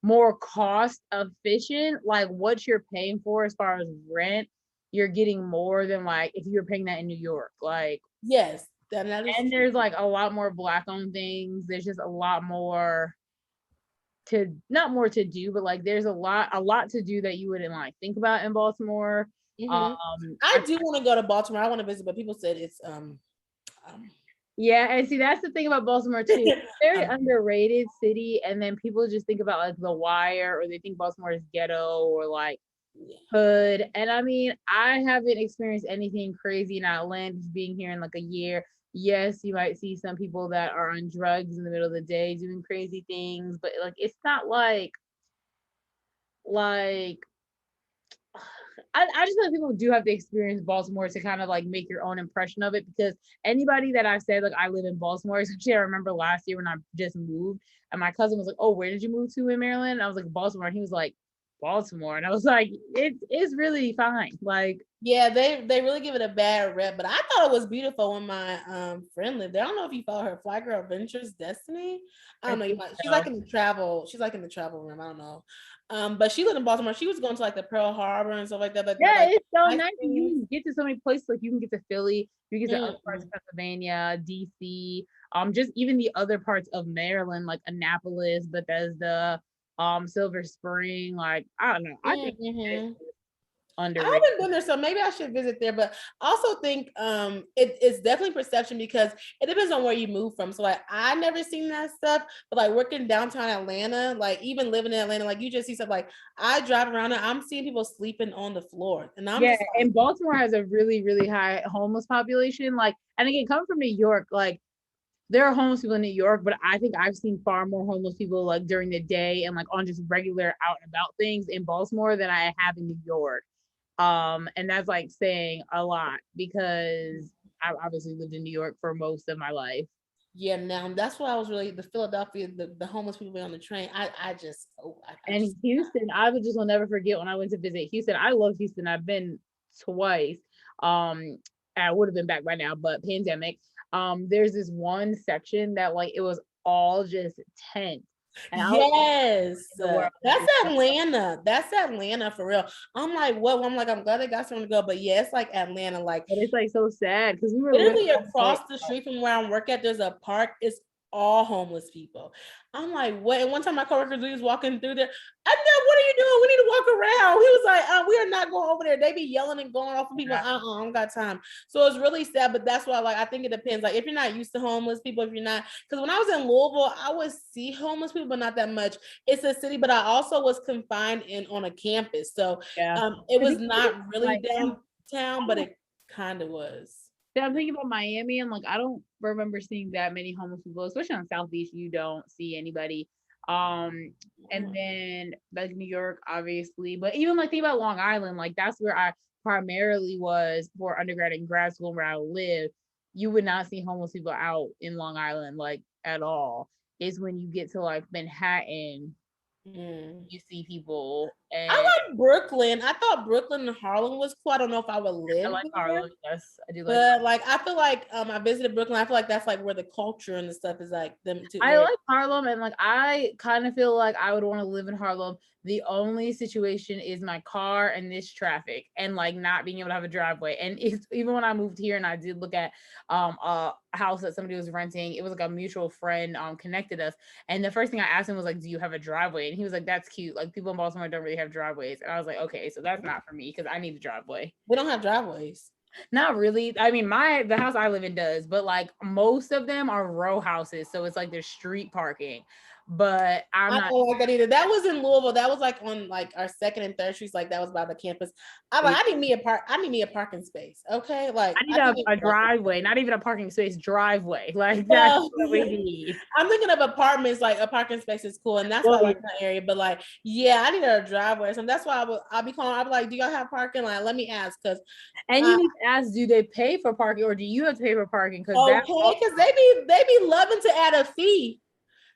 more cost efficient. Like what you're paying for as far as rent, you're getting more than like if you're paying that in New York. Like yes. And there's like a lot more Black owned things. There's just a lot more not more to do, but like there's a lot to do that you wouldn't like think about in Baltimore. I do want to go to Baltimore. I want to visit, but people said it's yeah, and see that's the thing about Baltimore too. It's a very underrated city, and then people just think about like The Wire, or they think Baltimore is ghetto or like hood. And I mean, I haven't experienced anything crazy in Atlanta just being here in like a year. Yes, you might see some people that are on drugs in the middle of the day doing crazy things, but like it's not like I just feel like people do have to experience Baltimore to kind of like make your own impression of it, because anybody that I've said like I live in Baltimore, especially I remember last year when I just moved and my cousin was like, "Oh, where did you move to in Maryland?" And I was like, "Baltimore," and he was like, "Baltimore," and I was like, "It's really fine." Like, yeah, they really give it a bad rep, but I thought it was beautiful when my friend lived there. I don't know if you follow her, Fly Girl Adventures Destiny. I don't know. You might, she's like in the travel. She's like in the travel room. I don't know. But she lived in Baltimore. She was going to like the Pearl Harbor and stuff like that. But yeah, like, it's so nice. You can get to so many places. Like you can get to Philly, you get to other parts of Pennsylvania, DC, just even the other parts of Maryland, like Annapolis, Bethesda, Silver Spring. Like I don't know. I think underrated. I haven't been there, so maybe I should visit there. But I also think it's definitely perception, because it depends on where you move from. So like I never seen that stuff, but like working downtown Atlanta, like even living in Atlanta, like you just see stuff like I drive around and I'm seeing people sleeping on the floor. And I'm just like, and Baltimore has a really, really high homeless population. Like, and again, coming from New York, like there are homeless people in New York, but I think I've seen far more homeless people like during the day and like on just regular out and about things in Baltimore than I have in New York. And that's like saying a lot because I obviously lived in New York for most of my life. Yeah, now that's why I was really the Philadelphia, the homeless people on the train. I just, oh, I And just, Houston, I would just will never forget when I went to visit Houston. I love Houston. I've been twice. Um, I would have been back by now, but pandemic. There's this one section that like it was all just tent, and I was like, yes, in the world is that's this stuff? Atlanta. That's Atlanta for real. I'm like, what? I'm like, I'm glad they got somewhere to go, but yeah, it's like Atlanta. Like But it's like so sad because we were literally literally like, across the street from where I work at, there's a park. It's all homeless people. I'm like, what? And one time my coworkers was walking through there. I know, what are you doing? We need to walk around. He was like, we are not going over there. They be yelling and going off of people. I don't got time. So it's really sad, but that's why, like, I think it depends. Like, if you're not used to homeless people, if you're not, because when I was in Louisville, I would see homeless people, but not that much. It's a city, but I also was confined in on a campus. So yeah. it Because was not really Miami, downtown, but it kind of was. yeah, I'm thinking about Miami and like I don't remember seeing that many homeless people, especially on South Beach. You don't see anybody. And then like New York, obviously, but even like think about Long Island, like that's where I primarily was for undergrad and grad school where I live. You would not see homeless people out in Long Island like at all. It's when you get to like Manhattan, Mm. you see people, I and like Brooklyn. I thought Brooklyn and Harlem was cool. I don't know if I would I live like there, Harlem. Yes, I do like. but like I feel like I visited Brooklyn. I feel like that's like where the culture and the stuff is like them to I where like Harlem and like I kind of feel like I would want to live in Harlem. The only situation is my car and this traffic and like not being able to have a driveway. And it's even when I moved here and I did look at a house that somebody was renting, it was like a mutual friend connected us. And the first thing I asked him was like, "Do you have a driveway?" And he was like, "That's cute. Like people in Baltimore don't really have driveways." And I was like, "Okay, so that's not for me because I need a driveway." we don't have driveways. Not really. I mean, the house I live in does, but like most of them are row houses, so it's like there's street parking. But I'm I not. don't like that either. That was in Louisville. That was like on like our second and third streets. Like that was by the campus. I need me a park. I need me a parking space. Okay, like I need I need a driveway, not even a parking space, driveway. Like that's well, what we need. I'm thinking of apartments, like a parking space is cool, and that's why Well, I like that area. But like, yeah, I need a driveway, so that's why I'll be calling. I'll be like, "Do y'all have parking?" Like, let me ask, because and you need to ask, do they pay for parking or do you have to pay for parking? Because that's okay, because they be loving to add a fee.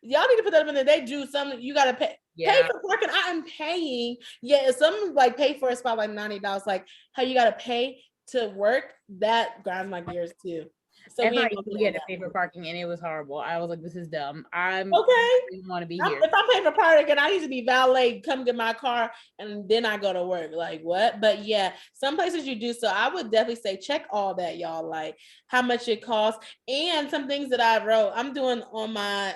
Y'all need to put that in there. They do something. You gotta pay yeah. for parking. I am paying. Yeah, if someone like pay for a spot like $90, like how you gotta pay to work, that grinds my gears too. So And we like ain't gonna we get had on to pay for parking and it was horrible. I was like, this is dumb. I okay. didn't want to be I'm, here. if I'm paying for parking, I need to be valet, come get my car, and then I go to work. Like what? But yeah, some places you do. So I would definitely say check all that, y'all. Like how much it costs, and some things that I wrote. I'm doing on my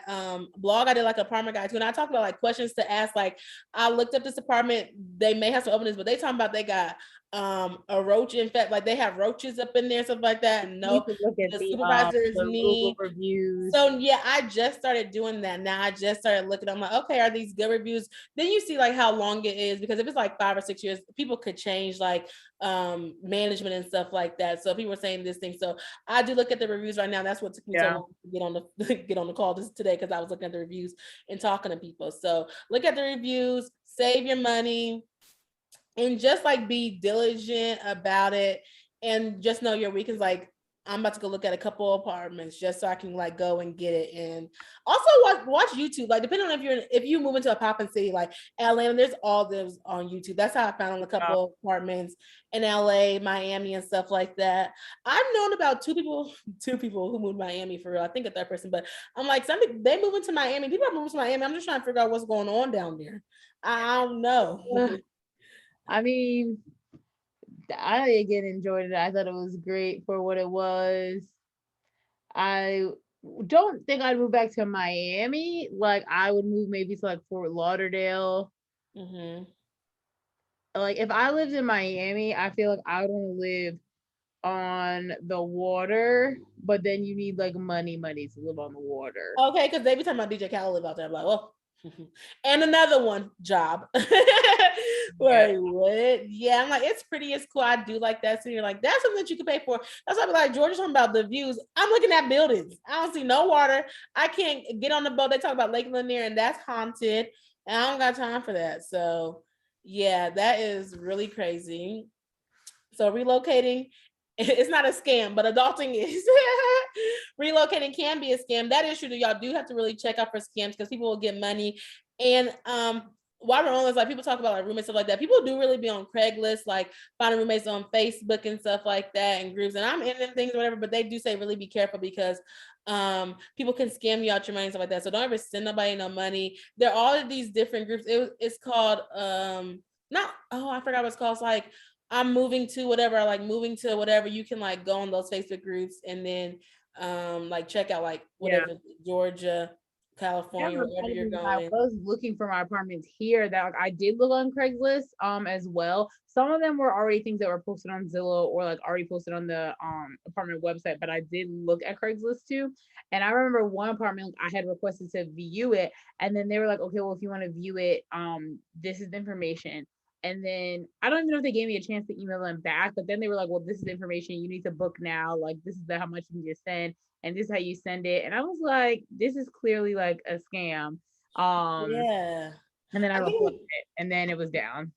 blog. I did like apartment guide too, and I talked about like questions to ask. Like I looked up this apartment. They may have some openings, but they talking about they got a roach infect, like they have roaches up in there, stuff like that. And You need no, to look at the supervisor is the Google me. reviews. So yeah, I just started doing that. Now I just started looking. I'm like, okay, are these good reviews? Then you see like how long it is, because if it's like 5 or 6 years, people could change like management and stuff like that. So people are saying this thing. So I do look at the reviews right now. That's what took me so Yeah. long to get on the get on the call today, because I was looking at the reviews and talking to people. So look at the reviews, save your money, and just like be diligent about it, and just know your weekends. Like I'm about to go look at a couple apartments just so I can like go and get it. And also watch YouTube. Like depending on if you move into a popping city like Atlanta, there's all those on YouTube. That's how I found a couple of apartments in LA, Miami, and stuff like that. I've known about two people who moved to Miami for real. I think a third person, but I'm like, they move into Miami. People are moving to Miami. I'm just trying to figure out what's going on down there. I don't know. I mean, I again enjoyed it. I thought it was great for what it was. I don't think I'd move back to Miami. Like I would move maybe to like Fort Lauderdale. Mm-hmm. Like if I lived in Miami, I feel like I would want to live on the water, but then you need like money to live on the water. Okay, because they be talking about DJ Khaled out there. I'm like, well. And another one, job. Yeah. Like, what? Yeah, I'm like, it's pretty, it's cool. I do like that. So you're like, that's something that you can pay for. That's why I'm like, George is talking about the views. I'm looking at buildings. I don't see no water. I can't get on the boat. They talk about Lake Lanier, and that's haunted. And I don't got time for that. So yeah, that is really crazy. So relocating, it's not a scam, but adulting is. Relocating can be a scam. That is true. That y'all do have to really check out for scams because people will get money. And while we're on this, like people talk about like roommates stuff like that. People do really be on Craigslist, like finding roommates on Facebook and stuff like that, and groups. And I'm in them things or whatever, but they do say really be careful because people can scam you out your money and stuff like that. So don't ever send nobody no money. There are all of these different groups. It's called not, oh, I forgot what it's called. It's like I'm moving to whatever, like moving to whatever. You can like go on those Facebook groups and then like check out like Yeah. whatever, Georgia, Yeah, California, wherever you're when I going. was looking for my apartments here, that like I did look on Craigslist as well. Some of them were already things that were posted on Zillow or like already posted on the apartment website, but I did look at Craigslist too. And I remember one apartment I had requested to view it, and then they were like, okay, well, if you want to view it, this is the information. And then I don't even know if they gave me a chance to email them back, but then they were like, well, this is the information you need to book now. Like this is how much you need to send, and this is how you send it. And I was like, this is clearly like a scam. Um, Yeah. and then I I think reported we, it, and then it was down.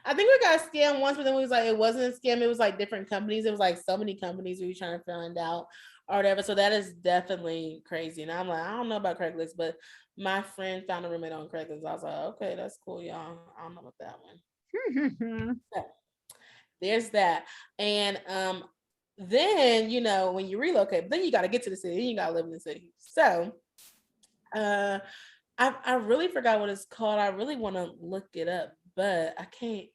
I think we got scammed once, but then we was like, it wasn't a scam. It was like different companies. It was like so many companies we were trying to find out or whatever. So that is definitely crazy. And I'm like, I don't know about Craigslist, but my friend found a roommate on Craigslist. I was like, okay, that's cool, y'all. I don't know about that one. So there's that. And then when you relocate, then you got to get to the city. Then you got to live in the city. So uh I really forgot what it's called. I really want to look it up, but I can't.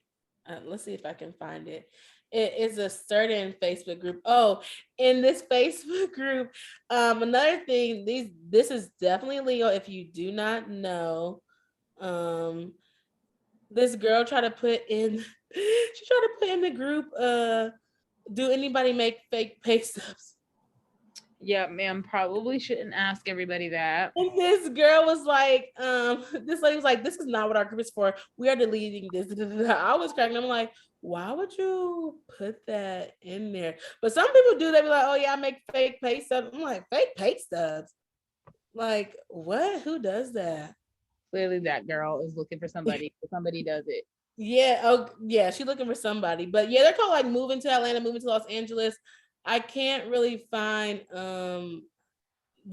Let's see if I can find it. It is a certain Facebook group. Oh, in this Facebook group, another thing. This is definitely illegal if you do not know. Um, this girl tried to put in. She tried to put in the group. Do anybody make fake pay stubs? Yeah, ma'am, probably shouldn't ask everybody that. And this girl was like, this lady was like, this is not what our group is for. We are deleting this. I was cracking. I'm like, why would you put that in there? But some people do. They be like, oh yeah, I make fake pay stubs. I'm like, fake pay stubs? Like what? Who does that? Clearly, that girl is looking for somebody. Somebody does it. Yeah. Oh yeah, she's looking for somebody. But yeah, they're called like moving to Atlanta, moving to Los Angeles. I can't really find the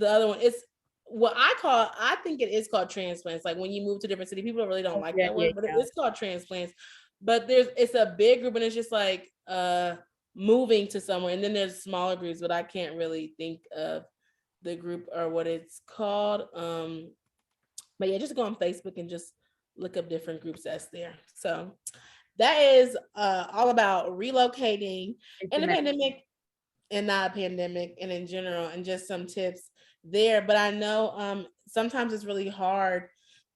other one. It's what I think it is called transplants. Like when you move to different city, people really don't Oh, like yeah, that yeah, word, but yeah. it's called transplants. But it's a big group and it's just like moving to somewhere. And then there's smaller groups, but I can't really think of the group or what it's called. But yeah, just go on Facebook and just look up different groups that's there. So that is all about relocating It's in a the mess. pandemic and not a pandemic and in general and just some tips there. But I know sometimes it's really hard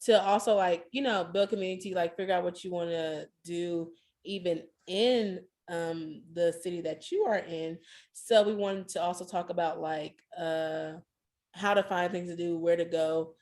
to also like build community, like figure out what you want to do even in the city that you are in. So we wanted to also talk about like how to find things to do, where to go,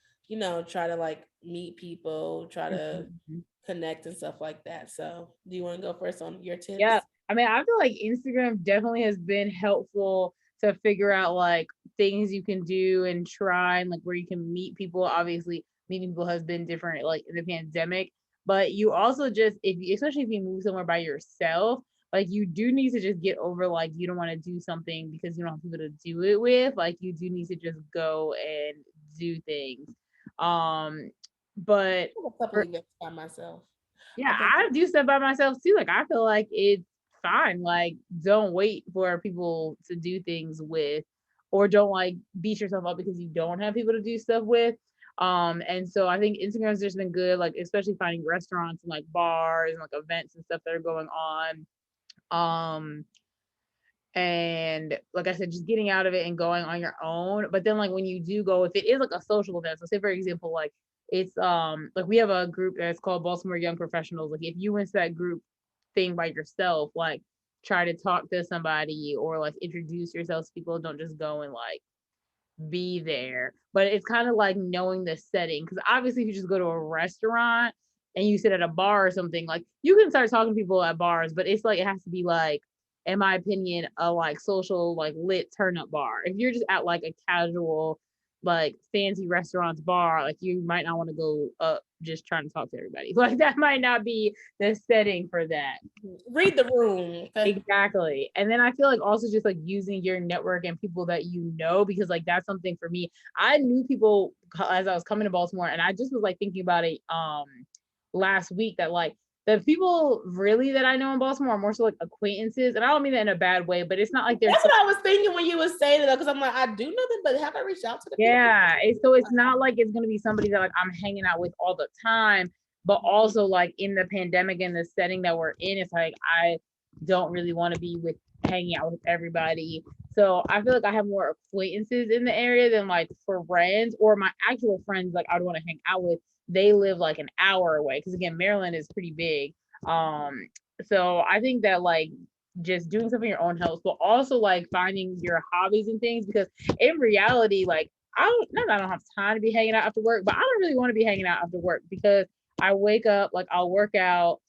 try to like meet people, try to Mhm. connect and stuff like that. So do you want to go first on your Yeah, tips? I mean, I feel like Instagram definitely has been helpful to figure out like things you can do and try, and like where you can meet people. Obviously, meeting people has been different like in the pandemic, but you also just especially if you move somewhere by yourself, like you do need to just get over like you don't want to do something because you don't have people to do it with. Like you do need to just go and do things. Um, but A couple for events by myself. yeah, I think I do stuff by myself too. Like I feel like it's fine. Like don't wait for people to do things with, or don't like beat yourself up because you don't have people to do stuff with. And so I think Instagram's just been good, like especially finding restaurants and like bars and like events and stuff that are going on. Um, and like I said, just getting out of it and going on your own. But then like when you do go, if it is like a social event, so say for example, like it's like we have a group that's called Baltimore Young Professionals. Like if you went to that group thing by yourself, like try to talk to somebody or like introduce yourself to people. Don't just go and like be there. But it's kind of like knowing the setting. Because obviously, if you just go to a restaurant and you sit at a bar or something, like you can start talking to people at bars, but it's like it has to be like, in my opinion, a like social, like lit turn up bar. If you're just at like a casual, like fancy restaurants bar, like you might not want to go up just trying to talk to everybody. Like that might not be the setting for that. Read the room. Okay. Exactly. And then I feel like also just like using your network and people that you know, because like that's something for me. I knew people as I was coming to Baltimore, and I just was like thinking about it last week that like the people really that I know in Baltimore are more so like acquaintances. And I don't mean that in a bad way, but it's not like there's That's what I was thinking when you were saying it, because I'm like, I do know them, but have I reached out to the people? yeah. So it's not like it's gonna be somebody that like I'm hanging out with all the time, but also like in the pandemic and the setting that we're in, it's like I don't really want to be with hanging out with everybody. So I feel like I have more acquaintances in the area than like friends, or my actual friends like I'd want to hang out with. They live like an hour away because again, Maryland is pretty big. So I think that like just doing something your own helps, but also like finding your hobbies and things, because in reality, like I don't, not that I don't have time to be hanging out after work, but I don't really want to be hanging out after work because I wake up, like I'll work out,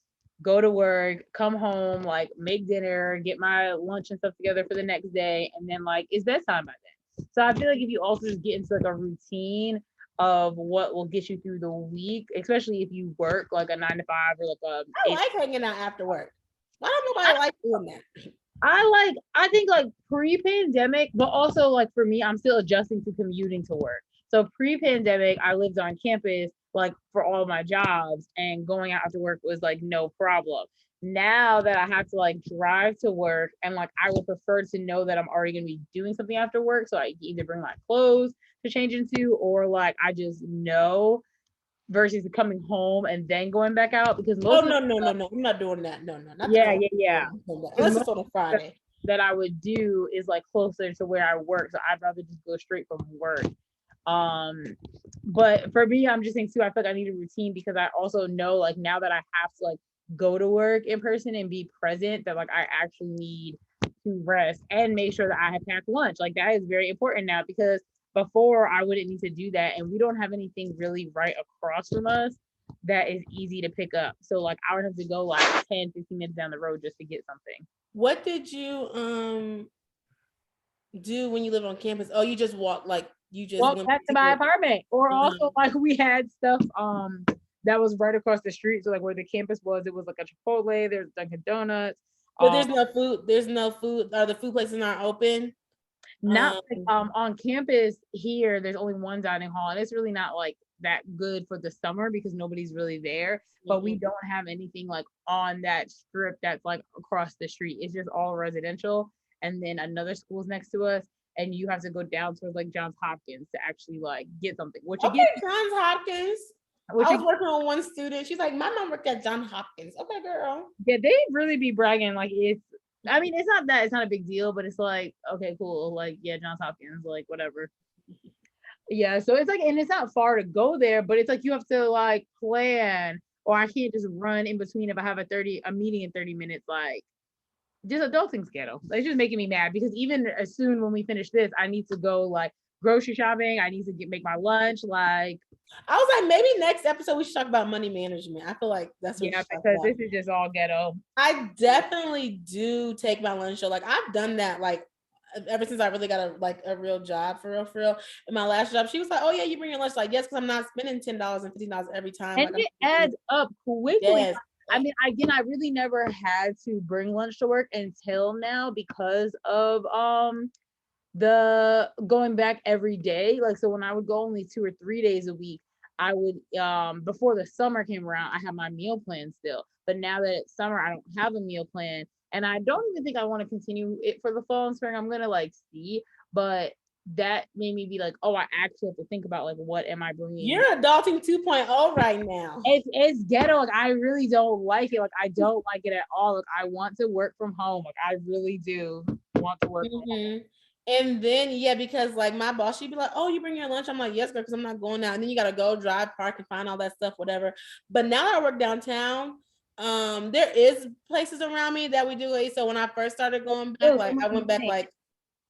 go to work, come home, like make dinner, get my lunch and stuff together for the next day, and then like it's bedtime by then. So I feel like if you also just get into like a routine of what will get you through the week, especially if you work like a 9 to 5 or like a I eight. like hanging out after work. Why don't nobody like doing that? I think like pre-pandemic, but also like for me, I'm still adjusting to commuting to work. So pre-pandemic, I lived on campus like for all my jobs, and going out after work was like no problem. Now that I have to like drive to work, and like I would prefer to know that I'm already gonna be doing something after work. So I either bring my clothes to change into, or like I just know, versus coming home and then going back out, because Oh most of the no! I'm not doing that. No, not to yeah, go. yeah, yeah. Unless it's on a Friday. That I would do is like closer to where I work. So I'd rather just go straight from work. Um, but for me, I'm just saying too, I feel like I need a routine, because I also know like now that I have to like go to work in person and be present, that like I actually need to rest and make sure that I have packed lunch. Like that is very important now, because before I wouldn't need to do that. And we don't have anything really right across from us that is easy to pick up. So like I would have to go like 10-15 minutes down the road just to get something. What did you do when you live on campus? Oh, you just walk, like you just Walk went back to to my your apartment. Or also like we had stuff that was right across the street. So like where the campus was, it was like a Chipotle, there's Dunkin' Donuts. but Um there's no food. Are the food places not open? Not Um like on campus here, there's only one dining hall, and it's really not like that good for the summer because nobody's really there. But we mhm. don't have anything like on that strip that's like across the street. It's just all residential, and then another school's next to us, and you have to go down towards like Johns Hopkins to actually like get something. Which again, Okay, Johns Hopkins. which I was again, working with one student. She's like, my mom worked at Johns Hopkins. Okay, girl. yeah, they really be bragging like it's. I mean, it's not that it's not a big deal, but it's like okay, cool, like yeah, Johns Hopkins, like whatever. Yeah, so it's like, and it's not far to go there, but it's like you have to like plan, or I can't just run in between if I have a meeting in 30 minutes. Like, just adulting schedule. It's just making me mad, because even as soon when we finish this, I need to go like grocery shopping. I need to make my lunch. Like, I was like, maybe next episode we should talk about money management. I feel like that's what we yeah, should talk because about. this is just all ghetto. I definitely do take my lunch show. Like I've done that like ever since I really got a real job for real, for real. In my last job, she was like, "Oh yeah, you bring your lunch." Like yes, because I'm not spending $10 and $15 every time. And Like I'm it adds up quickly. yes. I mean, again, I really never had to bring lunch to work until now because of the going back every day. Like so when I would go only 2 or 3 days a week, I would before the summer came around, I had my meal plan still. But now that it's summer, I don't have a meal plan. And I don't even think I want to continue it for the fall and spring. I'm gonna like see. But that made me be like, oh, I actually have to think about like what am I bringing. You're adulting 2.0 right now. It's ghetto. Like I really don't like it. Like I don't like it at all. Like I want to work from home. Like I really do want to work from home. And then yeah, because like my boss, she'd be like, "Oh, you bring your lunch?" I'm like, "Yes, girl," because I'm not going out. And then you gotta go drive, park, and find all that stuff, whatever. But now that I work downtown, there is places around me that we do it. So when I first started going back, Still so like much I went back money. like,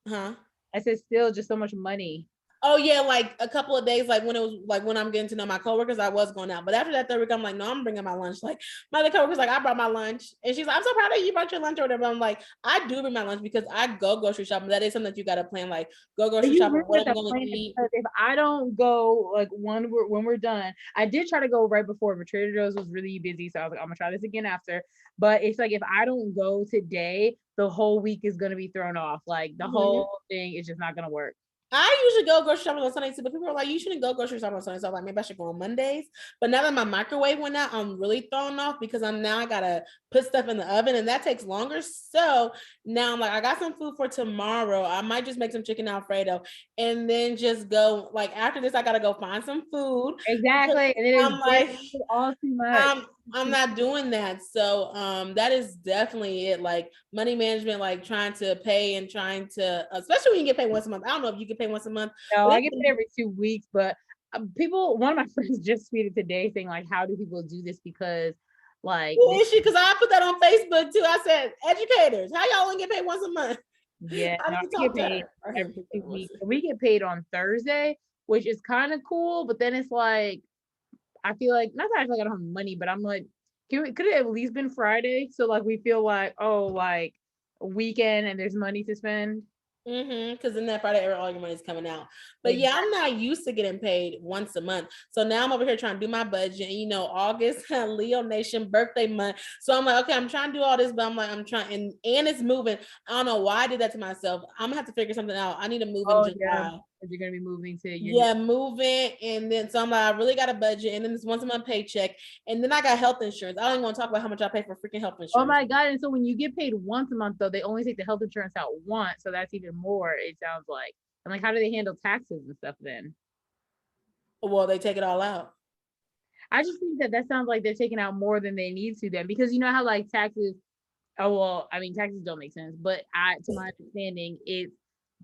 huh? I said still just so much money. Oh yeah, like a couple of days, like when it was like when I'm getting to know my coworkers, I was going out. But after that third week, I'm like, no, I'm bringing my lunch. Like my other coworkers, like I brought my lunch, and she's like, I'm so proud of you, brought your lunch or whatever. I'm like, I do bring my lunch because I go grocery shopping. That is something that you got to plan. Like go But grocery you shopping. really What have are we to going plan to it eat? because if I don't go like when we're done, I did try to go right before, but Trader Joe's was really busy, so I was like, I'm gonna try this again after. But it's like if I don't go today, the whole week is gonna be thrown off. Like the Mhm. whole thing is just not gonna work. I usually go grocery shopping on Sundays too, but people are like, you shouldn't go grocery shopping on Sundays. So I'm like, maybe I should go on Mondays. But now that my microwave went out, I'm really thrown off because I gotta put stuff in the oven and that takes longer. So now I'm like, I got some food for tomorrow. I might just make some chicken Alfredo and then just go like after this, I gotta go find some food because Exactly, and it is I'm like, all too much. I'm not doing that. So that is definitely it. Like money management, like trying to pay and trying to, especially when you get paid once a month. I don't know if you get paid once a month, No, but I get paid every 2 weeks, but people. One of my friends just tweeted today saying like, "How do people do this?" Because like who this, is she? Because I put that on Facebook too. I said, educators, how y'all only get paid once a month? yeah, I no, need to I get talk to paid her. I every haven't put that two on weeks. Facebook. We get paid on Thursday, which is kind of cool. But then it's like I feel like not that I feel like I don't have money, but I'm like, could it at least been Friday? So like we feel like oh like a weekend and there's money to spend. Because then that Friday, all your money is coming out. But yeah, I'm Exactly. not used to getting paid once a month. So now I'm over here trying to do my budget. And, August, Leo Nation birthday month. So I'm like, okay, I'm trying to do all this, but I'm like, I'm trying, and it's moving. I don't know why I did that to myself. I'm gonna have to figure something out. I need to move in Oh yeah, July. because you're gonna be moving to your new. Yeah, moving, and then so I'm like, I really got a budget, and then this once a month paycheck, and then I got health insurance. I don't even want to talk about how much I pay for freaking health Oh insurance. my God. And so when you get paid once a month, though, they only take the health insurance out once. So that's even more, it sounds like. And like, how do they handle taxes and stuff then? Well, they take it all out. I just think that that sounds like they're taking out more than they need to then because you know how like taxes, oh, well, I mean, taxes don't make sense, but to my understanding, it's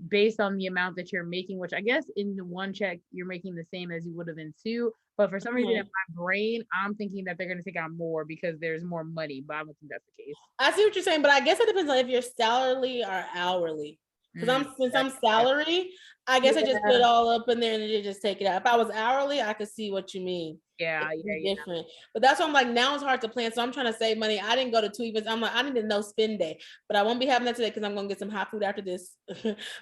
based on the amount that you're making, which I guess in the one check, you're making the same as you would have in two. But for some reason in Mhm. my brain, I'm thinking that they're going to take out more because there's more money, but I don't think that's the case. I see what you're saying, but I guess it depends on if you're salary or hourly. Because Mm, since yeah, I'm salary, I guess I just put it yeah, all up in there and they just take it out. If I was hourly, I could see what you mean. yeah, It could be yeah. different. But that's why I'm like, now it's hard to plan. So I'm trying to save money. I didn't go to two events. I'm like, I need to no spend day, but I won't be having that today because I'm gonna get some hot food after this.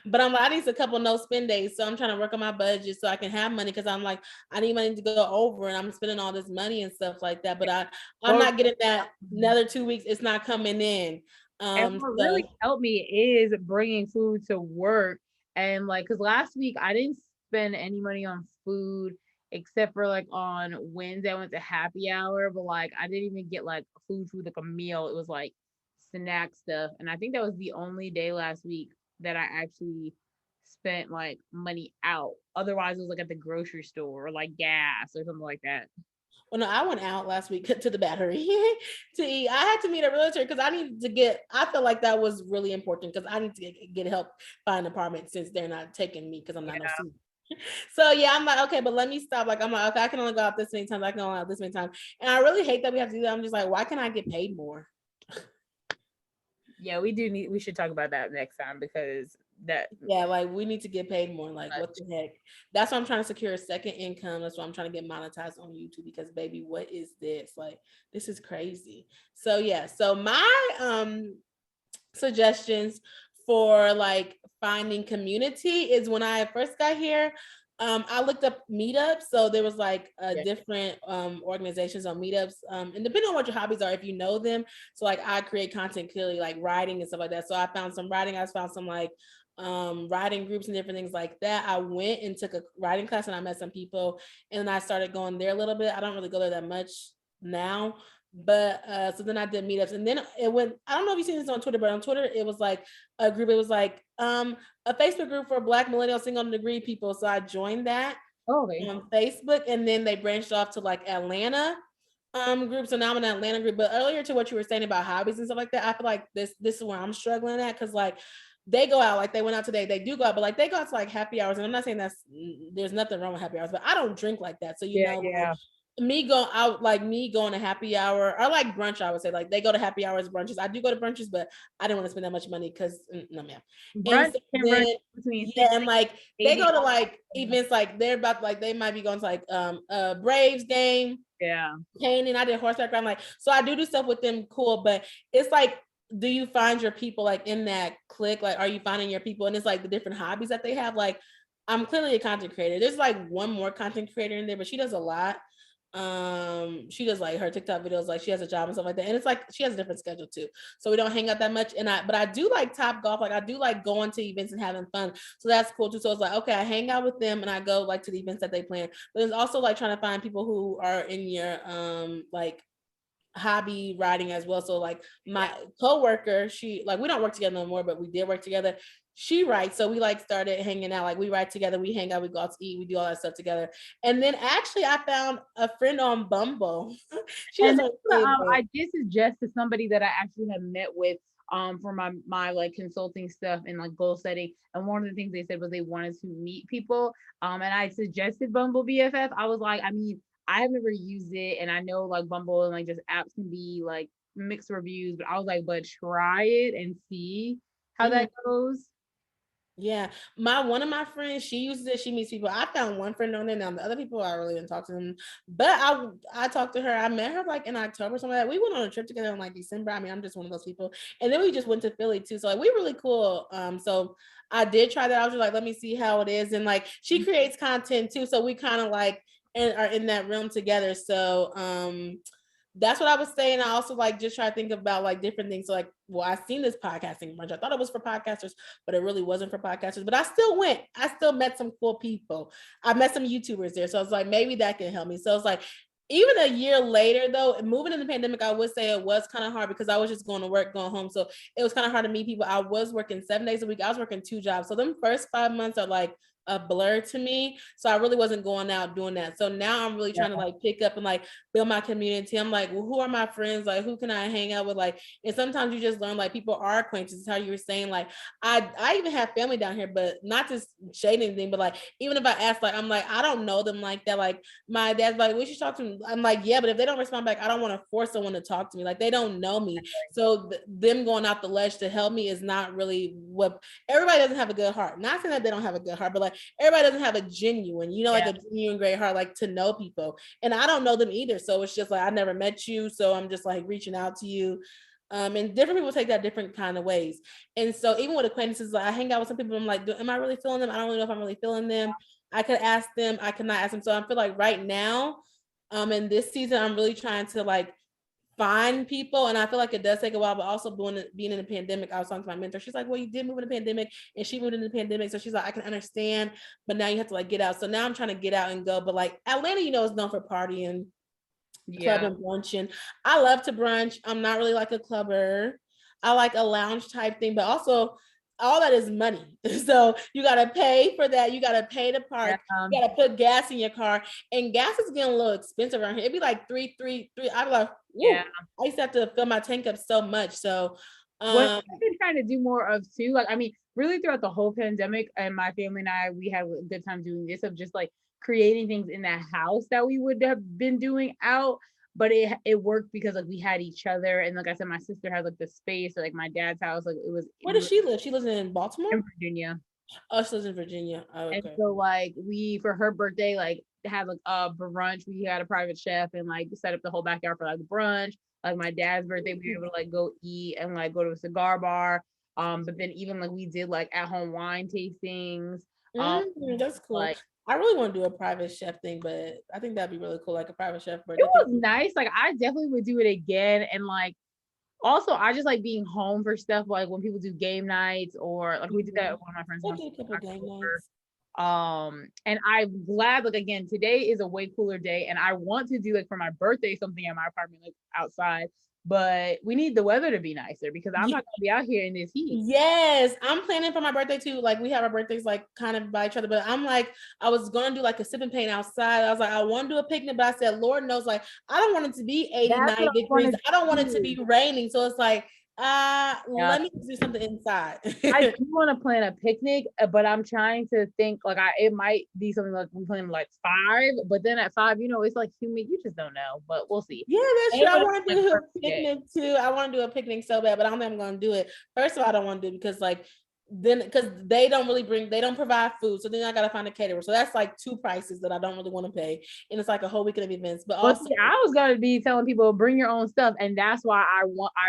But I'm like, I need a couple no spend days. So I'm trying to work on my budget so I can have money because I'm like, I need money to go over and I'm spending all this money and stuff like that. But I'm Well, not getting that another 2 weeks. It's not coming in. and what really So helped me is bringing food to work. And like, cause last week I didn't spend any money on food except for like on Wednesday I went to happy hour, but like I didn't even get like food like a meal. It was like snack stuff. And I think that was the only day last week that I actually spent like money out. Otherwise it was like at the grocery store or like gas or something like that. well, no, I went out last week to the Battery to eat. I had to meet a realtor because I needed to get. I felt like that was really important because I need to get help find an apartment since they're not taking me because I'm not no Yeah. suit. So yeah, I'm like, okay, but let me stop. Like, I'm like, okay, I can only go out this many times. I can only go out this many times, and I really hate that we have to do that. I'm just like, why can I get paid more? Yeah, we should talk about that next time because that Yeah, like we need to get paid more. Like, what much. the heck? That's why I'm trying to secure a second income. That's why I'm trying to get monetized on YouTube because baby, what is this? Like, this is crazy. So yeah, so my suggestions for like finding community is when I first got here. I looked up meetups. So there was like Yeah. different organizations on meetups. And depending on what your hobbies are, if you know them. So like I create content clearly like writing and stuff like that. So I found some writing, I found some like writing groups and different things like that. I went and took a writing class and I met some people and then I started going there a little bit. I don't really go there that much now, but so then I did meetups and then it went, I don't know if you've seen this on Twitter, but on Twitter it was like a group, it was like a Facebook group for Black millennial single degree people. So I joined that Oh, okay. on Facebook and then they branched off to like Atlanta group. So now I'm in an Atlanta group. But earlier to what you were saying about hobbies and stuff like that, I feel like this is where I'm struggling at because like they go out, like they went out today, they do go out, but like they go out to like happy hours. And I'm not saying there's nothing wrong with happy hours, but I don't drink like that. So Yeah, like yeah. me going out, like me going to happy hour or like brunch, I would say like they go to happy hours, brunches. I do go to brunches, but I didn't want to spend that much money because no ma'am. And Brunch so can run then between yeah, and like they 680. go to like events like they're about like they might be going to like a Braves game, Yeah. painting. I did horseback riding, like so I do stuff with them, cool. But it's like, do you find your people like in that clique? Like, are you finding your people? And it's like the different hobbies that they have. Like, I'm clearly a content creator. There's like one more content creator in there, but she does a lot. She does like her TikTok videos, like she has a job and stuff like that. And it's like she has a different schedule too. So we don't hang out that much. But I do like Top Golf. Like I do like going to events and having fun. So that's cool too. So it's like, okay, I hang out with them and I go like to the events that they plan. But it's also like trying to find people who are in your like hobby riding as well. So like my coworker, she like we don't work together no more, but we did work together. She writes, so we like started hanging out. Like we write together, we hang out, we go out to eat, we do all that stuff together. And then actually, I found a friend on Bumble. She And doesn't say I did suggest to somebody that I actually have met with for my like consulting stuff and like goal setting. And one of the things they said was they wanted to meet people. And I suggested Bumble BFF. I was like, I mean, I've never used it, and I know like Bumble and like just apps can be like mixed reviews, but I was like, but try it and see how Mhm. that goes. Yeah, one of my friends, she uses it. She meets people. I found one friend on there. Now the other people, I really didn't talk to them. But I talked to her. I met her like in October, something like that. We went on a trip together in like December. I mean, I'm just one of those people. And then we just went to Philly too. So like we really cool. So I did try that. I was just like, let me see how it is. And like she creates content too. So we kind of like are in that realm together. So that's what I was saying. I also like just try to think about like different things. So like, well, I seen this podcasting bunch. I thought it was for podcasters, but it really wasn't for podcasters. But I still went. I still met some cool people. I met some YouTubers there. So I was like, maybe that can help me. So it's like, even a year later though, moving in the pandemic, I would say it was kind of hard because I was just going to work, going home. So it was kind of hard to meet people. I was working 7 days a week. I was working 2 jobs. So them first 5 months are like a blur to me. So I really wasn't going out doing that. So now I'm really trying to like pick up and like build my community. I'm like, well, who are my friends? Like, who can I hang out with? Like, and sometimes you just learn like people are acquaintances. How you were saying, like, I even have family down here, but not to shade anything, but like, even if I ask, like, I'm like, I don't know them like that. Like, my dad's like, we should talk to them. I'm like, yeah, but if they don't respond back, I don't want to force someone to talk to me. Like, they don't know me. So them going out the ledge to help me is not really what everybody doesn't have a good heart. Not saying that they don't have a good heart, but like everybody doesn't have a genuine, like a genuine great heart, like to know people. And I don't know them either. So it's just like I never met you. So I'm just like reaching out to you. And different people take that different kind of ways. And so even with acquaintances, like I hang out with some people, I'm like, am I really feeling them? I don't really know if I'm really feeling them. I could ask them, I could not ask them. So I feel like right now, in this season, I'm really trying to like find people, and I feel like it does take a while, but also being in the pandemic, I was talking to my mentor. She's like, well, you did move in the pandemic, and she moved in the pandemic, so she's like, I can understand, but now you have to like get out. So now I'm trying to get out and go. But like Atlanta, is known for partying, club and brunching. I love to brunch. I'm not really like a clubber. I like a lounge type thing, but also all that is money. So you gotta pay for that. You gotta pay to park. You gotta put gas in your car, and gas is getting a little expensive around here. It'd be like three. I'd be like, woo. I used to have to fill my tank up so much. So What I've been trying to do more of too, like I mean, really throughout the whole pandemic, and my family and I, we had a good time doing this of just like creating things in that house that we would have been doing out. But it worked because like we had each other, and like I said, my sister had like the space, or like my dad's house, like where does she live? She lives in Baltimore? in Virginia. Oh, she lives in Virginia. Oh, And okay. so like we for her birthday, like had like a brunch. We had a private chef and like set up the whole backyard for like brunch. Like my dad's birthday, we were able to like go eat and like go to a cigar bar. But then even like we did like at home wine tastings. That's cool. Like I really want to do a private chef thing, but I think that'd be really cool, like a private chef it birthday was thing. nice. Like I definitely would do it again. And like also I just like being home for stuff like when people do game nights or like we did that with one of my friends I once did a couple in game October. nights. And I'm glad, like again, today is a way cooler day, and I want to do like for my birthday something at my apartment, like outside. But we need the weather to be nicer because I'm not gonna be out here in this heat. Yes, I'm planning for my birthday too. Like we have our birthdays like kind of by each other, but I'm like, I was gonna do like a sip and paint outside. I was like, I want to do a picnic, but I said, Lord knows, like I don't want it to be 80, That's what 90 I want degrees. to I don't want it to do. be raining. So it's like Yeah. Let me do something inside. I do want to plan a picnic, but I'm trying to think like it might be something like we plan like 5, but then at 5, it's like humid. You just don't know, but we'll see. Yeah, that's And true. it I would have want to been like do a a perfect day. picnic too. I want to do a picnic so bad, but I don't think I'm going to do it. First of all, I don't want to do it because like then because they don't provide food, so then I gotta find a caterer. So that's like 2 prices that I don't really want to pay, and it's like a whole weekend of events. But Well, also, see, I was gonna be telling people bring your own stuff, and that's why I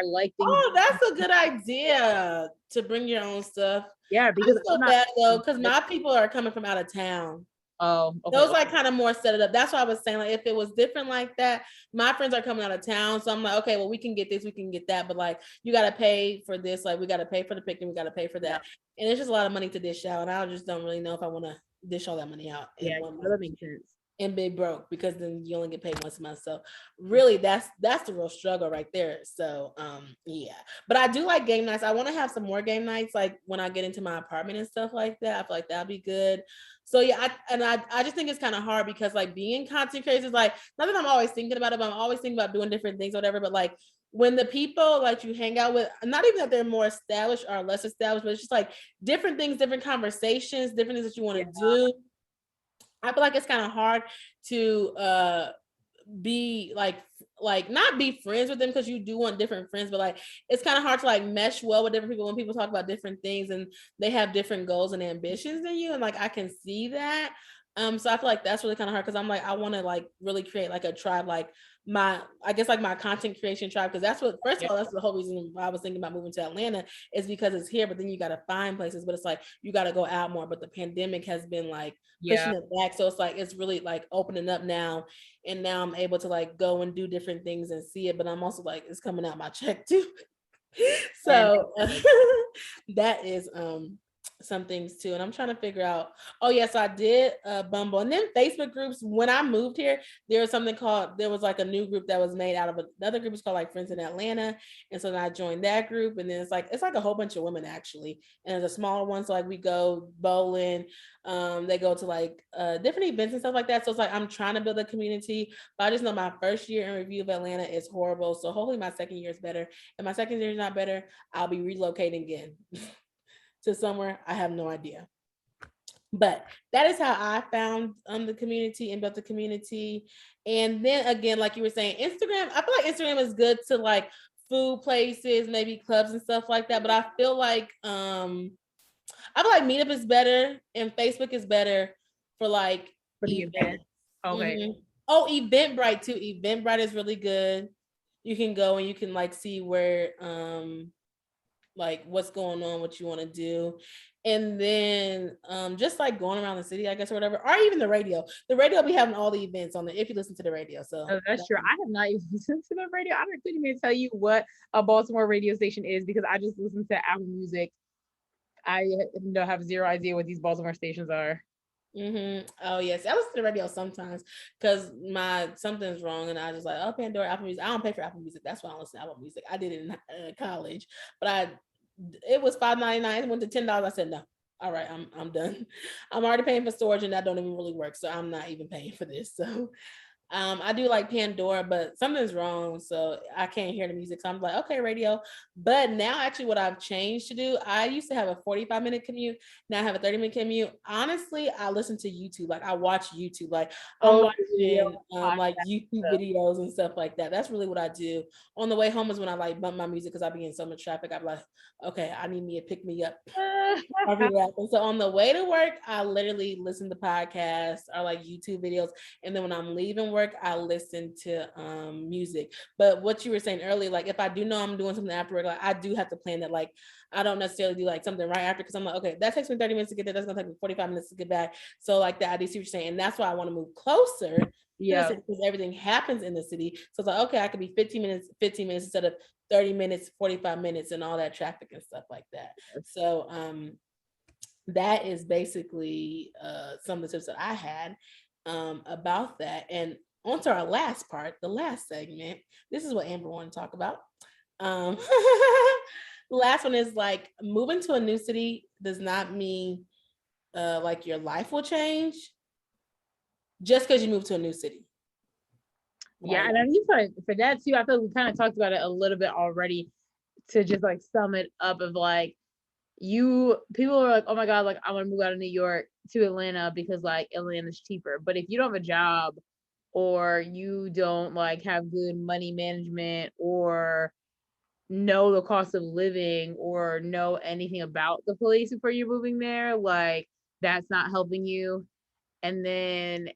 like things. oh, that's a good idea to bring your own stuff. Yeah, I because I'm feel not. bad though because my people are coming from out of town. Oh, okay. Those like kind of more set it up. That's why I was saying like if it was different like that, my friends are coming out of town, so I'm like, okay, well we can get this, we can get that, but like you got to pay for this, like we got to pay for the picnic, we got to pay for Yeah, that, and it's just a lot of money to dish out, and I just don't really know if I want to dish all that money out in yeah, one that month makes sense. and be broke because then you only get paid once a month. So really that's the real struggle right there. So yeah. But I do like game nights. I want to have some more game nights like when I get into my apartment and stuff like that. I feel like that'd be good. So yeah, I just think it's kind of hard because like being content creators is like not that I'm always thinking about it, but I'm always thinking about doing different things or whatever. But like when the people like you hang out with, not even that they're more established or less established, but it's just like different things, different conversations, different things that you want to Yeah, do. I feel like it's kind of hard to be like not be friends with them because you do want different friends, but like it's kind of hard to like mesh well with different people when people talk about different things and they have different goals and ambitions than you, and like I can see that. So I feel like that's really kind of hard because I'm like I want to like really create like a tribe, like my I guess like my content creation tribe, because that's what first yeah, of all that's the whole reason why I was thinking about moving to Atlanta is because it's here, but then you got to find places, but it's like you got to go out more, but the pandemic has been like yeah. pushing it back, so it's like it's really like opening up now, and now I'm able to like go and do different things and see it, but I'm also like it's coming out my check too. And So that is some things too, and I'm trying to figure out. Oh yes, I did Bumble, and then Facebook groups. When I moved here, there was like a new group that was made out of another group. It's called like Friends in Atlanta, and so then I joined that group, and then it's like a whole bunch of women actually, and there's a smaller one. So like we go bowling, they go to like different events and stuff like that. So it's like I'm trying to build a community, but I just know my first year in review of Atlanta is horrible. So hopefully my second year is better. If my second year is not better, I'll be relocating again to somewhere. I have no idea. But that is how I found the community and built the community. And then again, like you were saying, Instagram, I feel like Instagram is good to like food places, maybe clubs and stuff like that. But I feel like Meetup is better and Facebook is better for like for the event. events. Okay. Mhm. Oh, Eventbrite too. Eventbrite is really good. You can go and you can like see where like what's going on, what you want to do. And then just like going around the city, I guess, or whatever, or even the radio. The radio be having all the events on it if you listen to the radio. So Oh, that's true. I have not even listened to the radio. I couldn't even tell you what a Baltimore radio station is because I just listen to Apple Music. I have zero idea what these Baltimore stations are. Oh yes, I listen to the radio sometimes because my something's wrong, and I just like, oh, Pandora, Apple Music. I don't pay for Apple Music. That's why I don't listen to Apple Music. I did it in college, but it was $5.99. It went to $10. I said no. All right, I'm done. I'm already paying for storage, and that don't even really work, so I'm not even paying for this. So I do like Pandora, but something's wrong, so I can't hear the music. So I'm like, okay, radio. But now, actually, what I've changed to do, I used to have a 45-minute commute. Now I have a 30-minute commute. Honestly, I listen to YouTube. Like I watch YouTube. Like I'm Oh, video watching like YouTube podcast. videos and stuff like that. That's really what I do. On the way home is when I like bump my music because I be in so much traffic. I'm like, okay, I need me to pick me up. I'll be rapping. So on the way to work, I literally listen to podcasts or like YouTube videos. And then when I'm leaving work, I listen to music. But what you were saying earlier, like if I do know I'm doing something after work, like I do have to plan that. Like I don't necessarily do like something right after because I'm like, okay, that takes me 30 minutes to get there. That's gonna take me 45 minutes to get back. So like that, I do see what you're saying. And that's why I want to move closer to the Yeah. city because everything happens in the city. So it's like, okay, I could be 15 minutes instead of 30 minutes, 45 minutes, and all that traffic and stuff like that. So that is basically some of the tips that I had about that. And on to our last part, the last segment. This is what Amber wanted to talk about. Um, the last one is like moving to a new city does not mean like your life will change just because you move to a new city. Yeah, Like, and I think for that too, I feel we kind of talked about it a little bit already. to just like sum it up of like people are like, oh my God, like I want to move out of New York to Atlanta because like Atlanta's cheaper. But if you don't have a job or you don't like have good money management or know the cost of living or know anything about the place before you're moving there, like that's not helping you. And then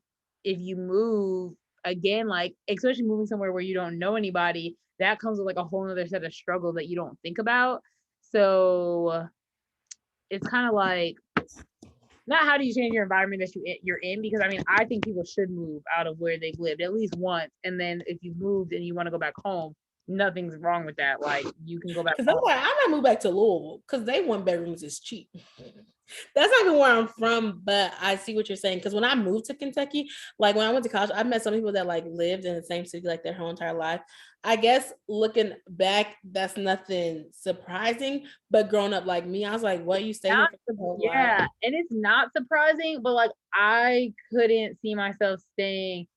if you move again, like especially moving somewhere where you don't know anybody, that comes with like a whole other set of struggle that you don't think about. So it's kind of like not how do you change your environment that you're in, because I mean I think people should move out of where they've lived at least once, and then if you moved and you want to go back home, nothing's wrong with that. Like you can go back Because I'm home. like, I'm not move back to Louisville because they 1 bedrooms is cheap. That's not even where I'm from, but I see what you're saying. Because when I moved to Kentucky, like when I went to college, I met some people that like lived in the same city like their whole entire life. I guess looking back, that's nothing surprising. But growing up like me, I was like, "What, you stay here Not, for the whole life?" yeah, and it's not surprising, but like I couldn't see myself staying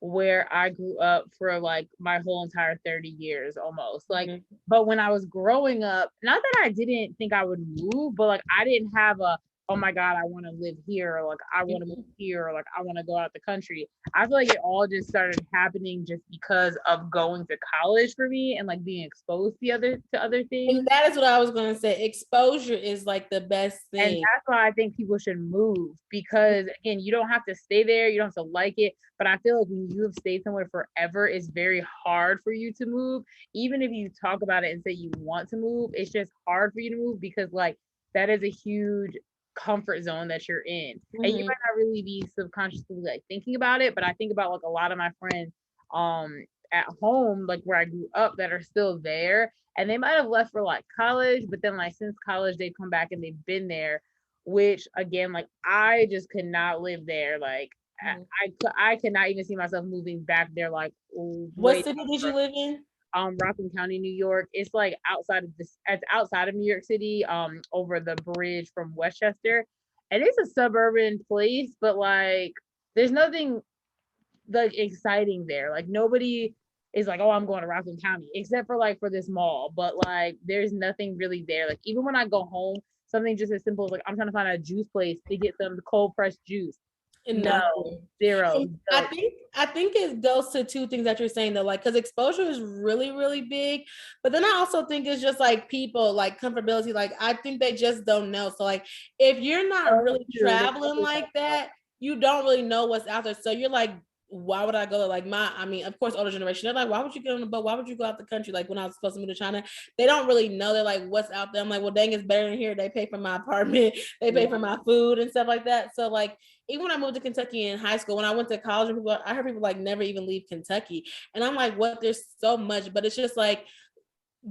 where I grew up for like my whole entire 30 years almost. Like, Mhm. but when I was growing up, not that I didn't think I would move, but like I didn't have a, oh my God, I want to live here, or like I want to move here, or like I want to go out the country. I feel like it all just started happening just because of going to college for me and like being exposed to other And things. that is what I was gonna say. Exposure is like the best And thing. that's why I think people should move, because again, you don't have to stay there, you don't have to like it. But I feel like when you have stayed somewhere forever, it's very hard for you to move. Even if you talk about it and say you want to move, it's just hard for you to move because like that is a huge comfort zone that you're in. And you Mhm. might not really be subconsciously like thinking about it, but I think about like a lot of my friends at home, like where I grew up, that are still there, and they might have left for like college, but then like since college they've come back and they've been there, which again, like I just could not live there. Like Mhm. I could not even see myself moving back there, like What way city down did the road. you live in? Rockland County, New York. It's like outside of this, it's outside of New York City, over the bridge from Westchester. And it's a suburban place, but like there's nothing like exciting there. Like nobody is like, oh, I'm going to Rockland County, except for like for this mall. But like there's nothing really there. Like even when I go home, something just as simple as like I'm trying to find a juice place to get some cold pressed juice. No, Nothing. zero. And I think it goes to two things that you're saying though, like because exposure is really, really big. But then I also think it's just like people, like comfortability. Like I think they just don't know. So like if you're not So really true. They traveling always like don't know. that, you don't really know what's out there. So you're like, why would I go? Like I mean, of course, older generation, they're like, why would you get on the boat? Why would you go out the country? Like when I was supposed to move to China, they don't really know. They're like, what's out there? I'm like, well, dang, it's better than here. They pay for my apartment, they pay Yeah. for my food and stuff like that. So like even when I moved to Kentucky in high school, when I went to college, I heard people like never even leave Kentucky. And I'm like, what? There's so much, but it's just like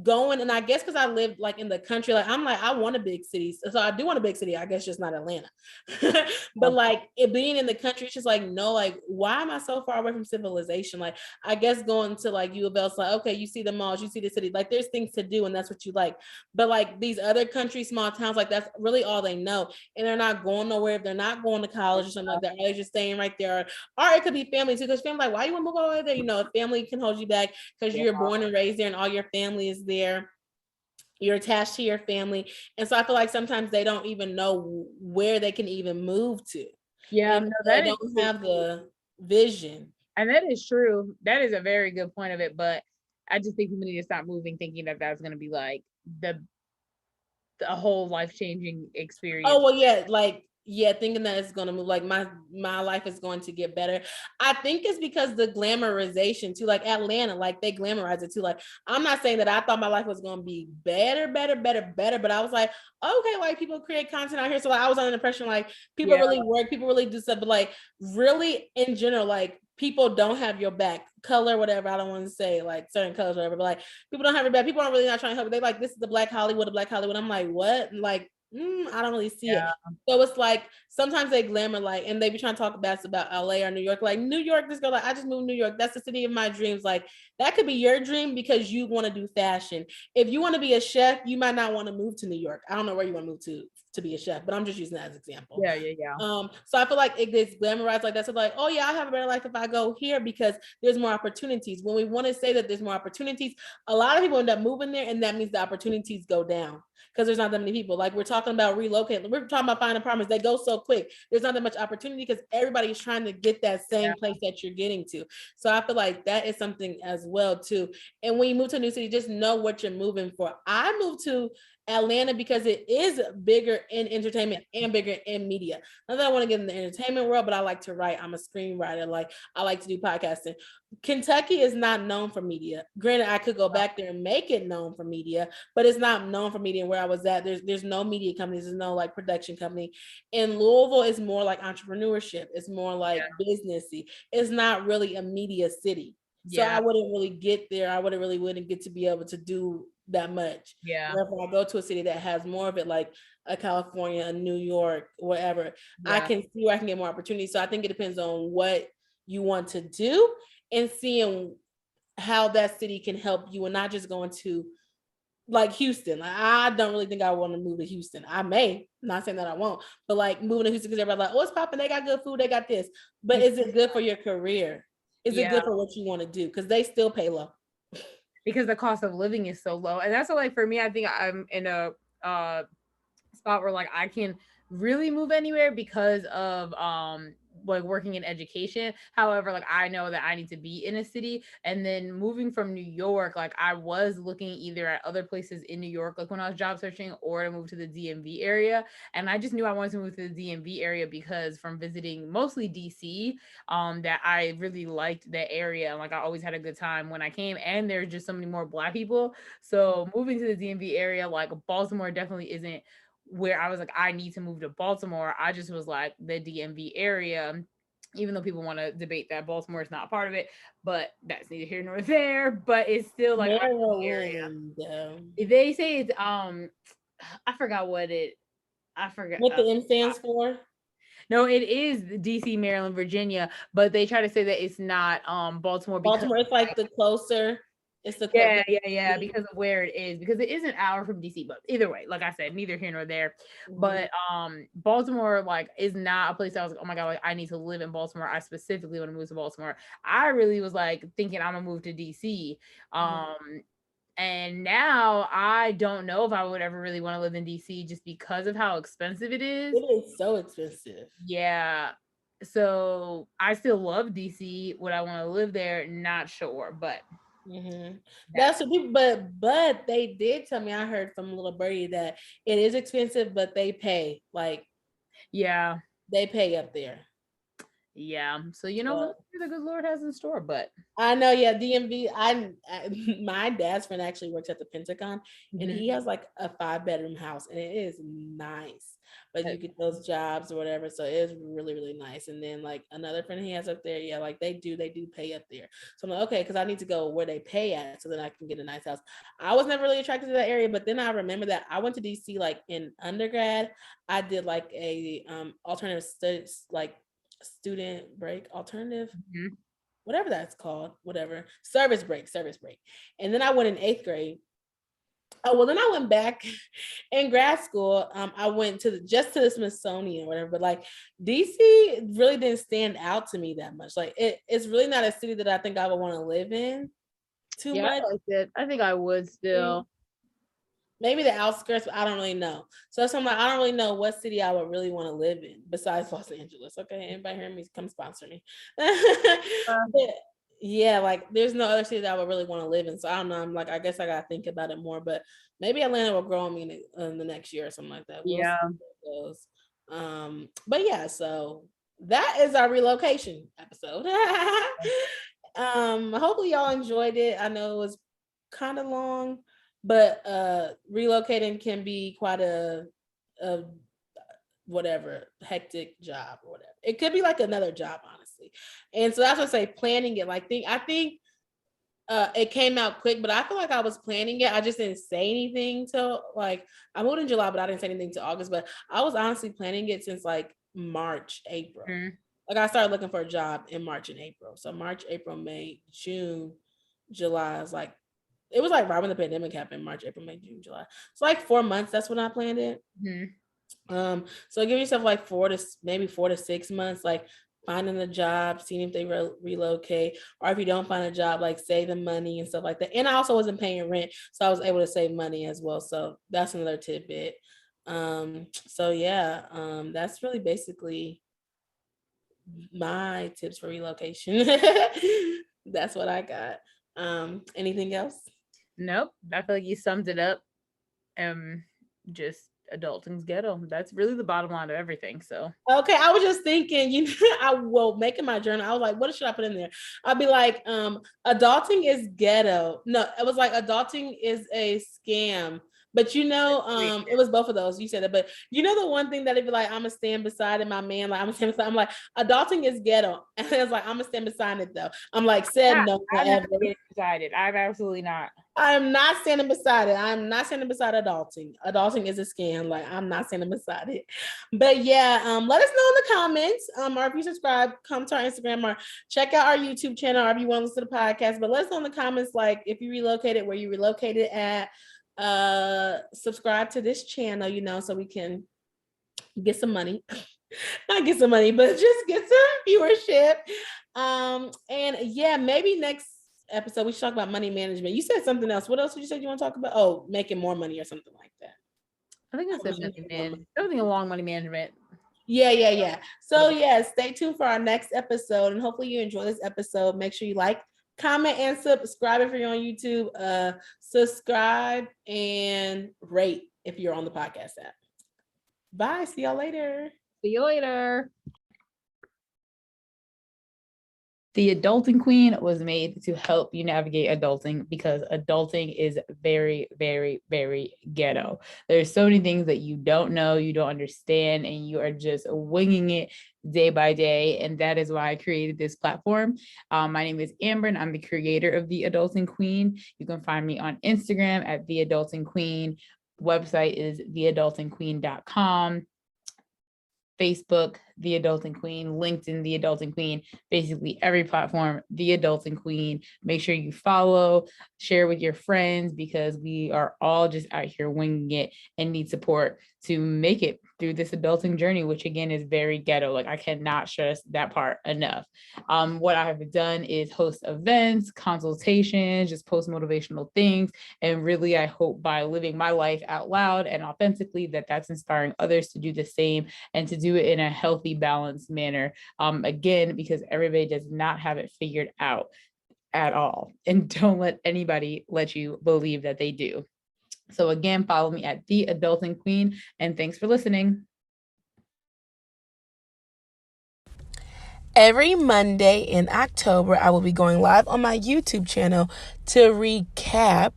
going, and I guess because I lived like in the country, like I'm like I want a big city, so I do want a big city, I guess just not Atlanta. But like it being in the country, it's just like no, like why am I so far away from civilization? Like I guess going to like U of L, it's like okay, you see the malls, you see the city, like there's things to do and that's what you like. But like these other country small towns, like that's really all they know, and they're not going nowhere. If they're not going to college or something like that, or they're just staying right there, or it could be family too, because family like why you want to move all the way there, you know, if family can hold you back because Yeah. you're born and raised there and all your family is there, you're attached to your family. And so I feel like sometimes they don't even know where they can even move to. Yeah. And No, they that is don't true. have the vision. And that is true. That is a very good point of it. But I just think people need to stop moving thinking that that's going to be like the whole life changing experience. Oh well, yeah, like yeah, thinking that it's gonna move, like my life is going to get better. I think it's because the glamorization too, like Atlanta, like they glamorize it too. Like I'm not saying that I thought my life was gonna be better, but I was like, okay, like people create content out here. So like I was under the impression like people Yeah. really work, people really do stuff, but like really in general, like people don't have your back, color, whatever. I don't want to say like certain colors, whatever, but like people don't have your back. People aren't really not trying to help. They like this is the Black Hollywood, the Black Hollywood. I'm like, what? Like I don't really see it. Yeah. So it's like sometimes they glamour like, and they be trying to talk about LA or New York. Like New York, this girl, like I just moved to New York. That's the city of my dreams. Like that could be your dream because you want to do fashion. If you want to be a chef, you might not want to move to New York. I don't know where you want to move to to be a chef, but I'm just using that as an example. Yeah. So I feel like it gets glamorized like that. So like, oh yeah, I have a better life if I go here because there's more opportunities. When we want to say that there's more opportunities, a lot of people end up moving there, and that means the opportunities go down because there's not that many people. Like we're talking about relocating, we're talking about finding apartments. They go so quick. There's not that much opportunity because everybody's trying to get that same place that you're getting to. So I feel like that is something as well too. And when you move to a new city, just know what you're moving for. I moved to Atlanta because it is bigger in entertainment and bigger in media. Not that I want to get in the entertainment world, but I like to write. I'm a screenwriter. Like I like to do podcasting. Kentucky is not known for media. Granted, I could go back there and make it known for media, but it's not known for media. And where I was at, there's no media companies, there's no like production company. In Louisville, it's more like entrepreneurship. It's more like businessy. It's not really a media city. So I wouldn't really get there. I wouldn't get to be able to do that much. Therefore, I go to a city that has more of it, like a California, a New York, whatever. I can see where I can get more opportunities. So I think it depends on what you want to do and seeing how that city can help you, and not just going to like Houston. Like, I don't really think I want to move to Houston. I may, I'm not saying that I won't, but like moving to Houston because everybody's like, oh, it's popping. They got good food. They got this. But is it good for your career? Is it good for what you want to do? Because they still pay low. Because the cost of living is so low. And that's what, like, for me, I think I'm in a spot where like I can really move anywhere because of like working in education. However, like I know that I need to be in a city. And then moving from New York, like I was looking either at other places in New York, like when I was job searching, or to move to the DMV area. And I just knew I wanted to move to the DMV area because from visiting mostly DC, that I really liked the area. Like I always had a good time when I came, and there's just so many more Black people. So moving to the DMV area, like Baltimore definitely isn't where I was like, I need to move to Baltimore. I just was like the DMV area, even though people want to debate that Baltimore is not a part of it, but that's neither here nor there. But it's still like the area. They say it's I forgot what it I forgot what the M stands for. No, it is DC, Maryland, Virginia, but they try to say that it's not Baltimore because Baltimore, it's like the closer. It's the because of where it is, because it is an hour from DC. But either way, like I said, neither here nor there. But Baltimore like is not a place I was like, oh my god, like I need to live in Baltimore. I specifically want to move to Baltimore. I really was like thinking I'm gonna move to DC. And now I don't know if I would ever really want to live in DC just because of how expensive it is. It is so expensive. Yeah. So I still love DC. Would I want to live there? Not sure, but that's what people. But they did tell me. I heard from Little Birdie that it is expensive, but they pay like they pay up there. Yeah. So you know what the good Lord has in store, but I know, DMV. My dad's friend actually works at the Pentagon, and he has like a 5-bedroom house, and it is nice. But you get those jobs or whatever, so it is really, really nice. And then like another friend he has up there, like they do pay up there. So I'm like, okay, because I need to go where they pay at, so then I can get a nice house. I was never really attracted to that area, but then I remember that I went to DC like in undergrad. I did like a alternative studies, like student break alternative. Whatever that's called, whatever, service break. And then I went in 8th grade. Oh, well, then I went back in grad school. I went to the Smithsonian, whatever, but like DC really didn't stand out to me that much. Like it's really not a city that I think I would want to live in too much. I think I would still. Maybe the outskirts, but I don't really know. So I'm like, I don't really know what city I would really want to live in besides Los Angeles. Okay, anybody hearing me, come sponsor me. Yeah, like there's no other city that I would really want to live in. So I don't know. I'm like, I guess I gotta think about it more. But maybe Atlanta will grow on me in the next year or something like that. We'll see how it goes. But yeah, so that is our relocation episode. Hopefully y'all enjoyed it. I know it was kind of long, but relocating can be quite a whatever hectic job or whatever. It could be like another job, honestly. And so that's what I say, planning it. Like I think it came out quick, but I feel like I was planning it. I just didn't say anything till like I moved in July, but I didn't say anything till August. But I was honestly planning it since like March, April. Like I started looking for a job in March and April. So March, April, May, June, July. I was like, it was like right when the pandemic happened, March, April, May, June, July. So like 4 months, that's when I planned it. So give yourself like 4 to 6 months, like finding a job, seeing if they relocate, or if you don't find a job, like saving money and stuff like that. And I also wasn't paying rent, so I was able to save money as well. So that's another tidbit. So yeah, that's really basically my tips for relocation. That's what I got. Anything else? Nope. I feel like you summed it up. Just adulting's ghetto. That's really the bottom line of everything. So Okay, I was just thinking, I will making my journal. I was like, what should I put in there? I'll be like, adulting is ghetto. No, it was like adulting is a scam. But it was both of those. You said it, but the one thing that it'd be like, I'm gonna stand beside it, my man, like I'm gonna stand beside. I'm like, adulting is ghetto, and it's like I'm gonna stand beside it though. I'm like, said no I'm not forever. beside it. I'm absolutely not. I'm not standing beside it. I'm not standing beside adulting. Adulting is a scam. Like I'm not standing beside it. But yeah, let us know in the comments. Or if you subscribe, come to our Instagram or check out our YouTube channel, or if you want to listen to the podcast. But let us know in the comments, like if you relocated, where you relocated at. Subscribe to this channel, so we can get some money. Not get some money, but just get some viewership. And yeah, maybe next episode we should talk about money management. You said something else. What else did you say you want to talk about? Oh, making more money or something like that. I think it's something along money management. Yeah. So yeah, stay tuned for our next episode, and hopefully you enjoy this episode. Make sure you like, comment, and subscribe if you're on YouTube. Subscribe and rate if you're on the podcast app. Bye. See y'all later. See you later. The Adulting Queen was made to help you navigate adulting, because adulting is very, very, very ghetto. There's so many things that you don't know, you don't understand, and you are just winging it day by day. And that is why I created this platform. My name is Amber, and I'm the creator of The Adulting Queen. You can find me on Instagram at The Adulting Queen. Website is theadultingqueen.com. Facebook, The Adulting Queen, LinkedIn, The Adulting Queen, basically every platform, The Adulting Queen. Make sure you follow, share with your friends, because we are all just out here winging it and need support to make it through this adulting journey, which again is very ghetto. Like I cannot stress that part enough. What I have done is host events, consultations, just post motivational things. And really, I hope by living my life out loud and authentically that's inspiring others to do the same and to do it in a healthy, balanced manner. Again, because everybody does not have it figured out at all. And don't let anybody let you believe that they do. So again, follow me at The Adulting Queen, and thanks for listening. Every Monday in October, I will be going live on my YouTube channel to recap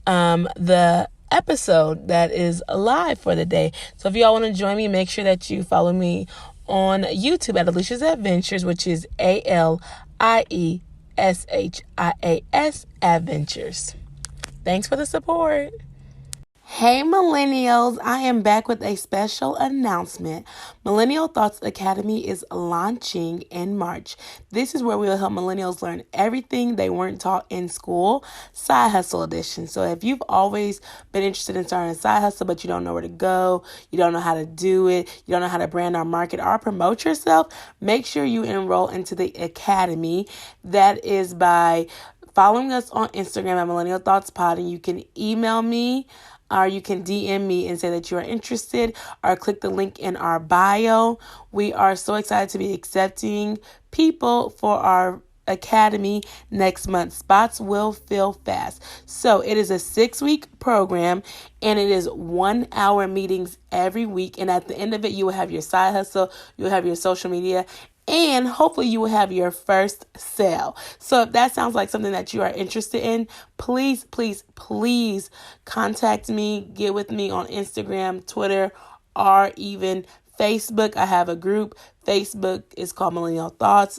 the episode that is live for the day. So if y'all want to join me, make sure that you follow me on YouTube at Alicia's Adventures, which is ALIESHIAS Adventures. Thanks for the support. Hey millennials, I am back with a special announcement. Millennial Thoughts Academy is launching in March. This is where we will help millennials learn everything they weren't taught in school, side hustle edition. So if you've always been interested in starting a side hustle, but you don't know where to go, you don't know how to do it, you don't know how to brand or market or promote yourself, make sure you enroll into the academy. That is by following us on Instagram at Millennial Thoughts Pod, and you can email me, or you can DM me and say that you are interested, or click the link in our bio. We are so excited to be accepting people for our academy next month. Spots will fill fast. So it is a 6-week program, and it is 1-hour meetings every week. And at the end of it, you will have your side hustle, you will have your social media, and hopefully you will have your first sale. So if that sounds like something that you are interested in, please contact me. Get with me on Instagram, Twitter, or even Facebook. I have a group. Facebook is called Millennial Thoughts,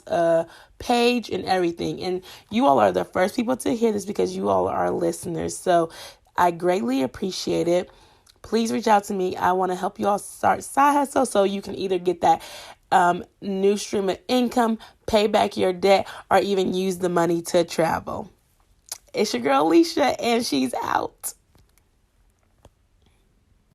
page and everything. And you all are the first people to hear this because you all are listeners. So I greatly appreciate it. Please reach out to me. I want to help you all start side hustle so you can either get that new stream of income, pay back your debt, or even use the money to travel. It's your girl Alicia, and she's out.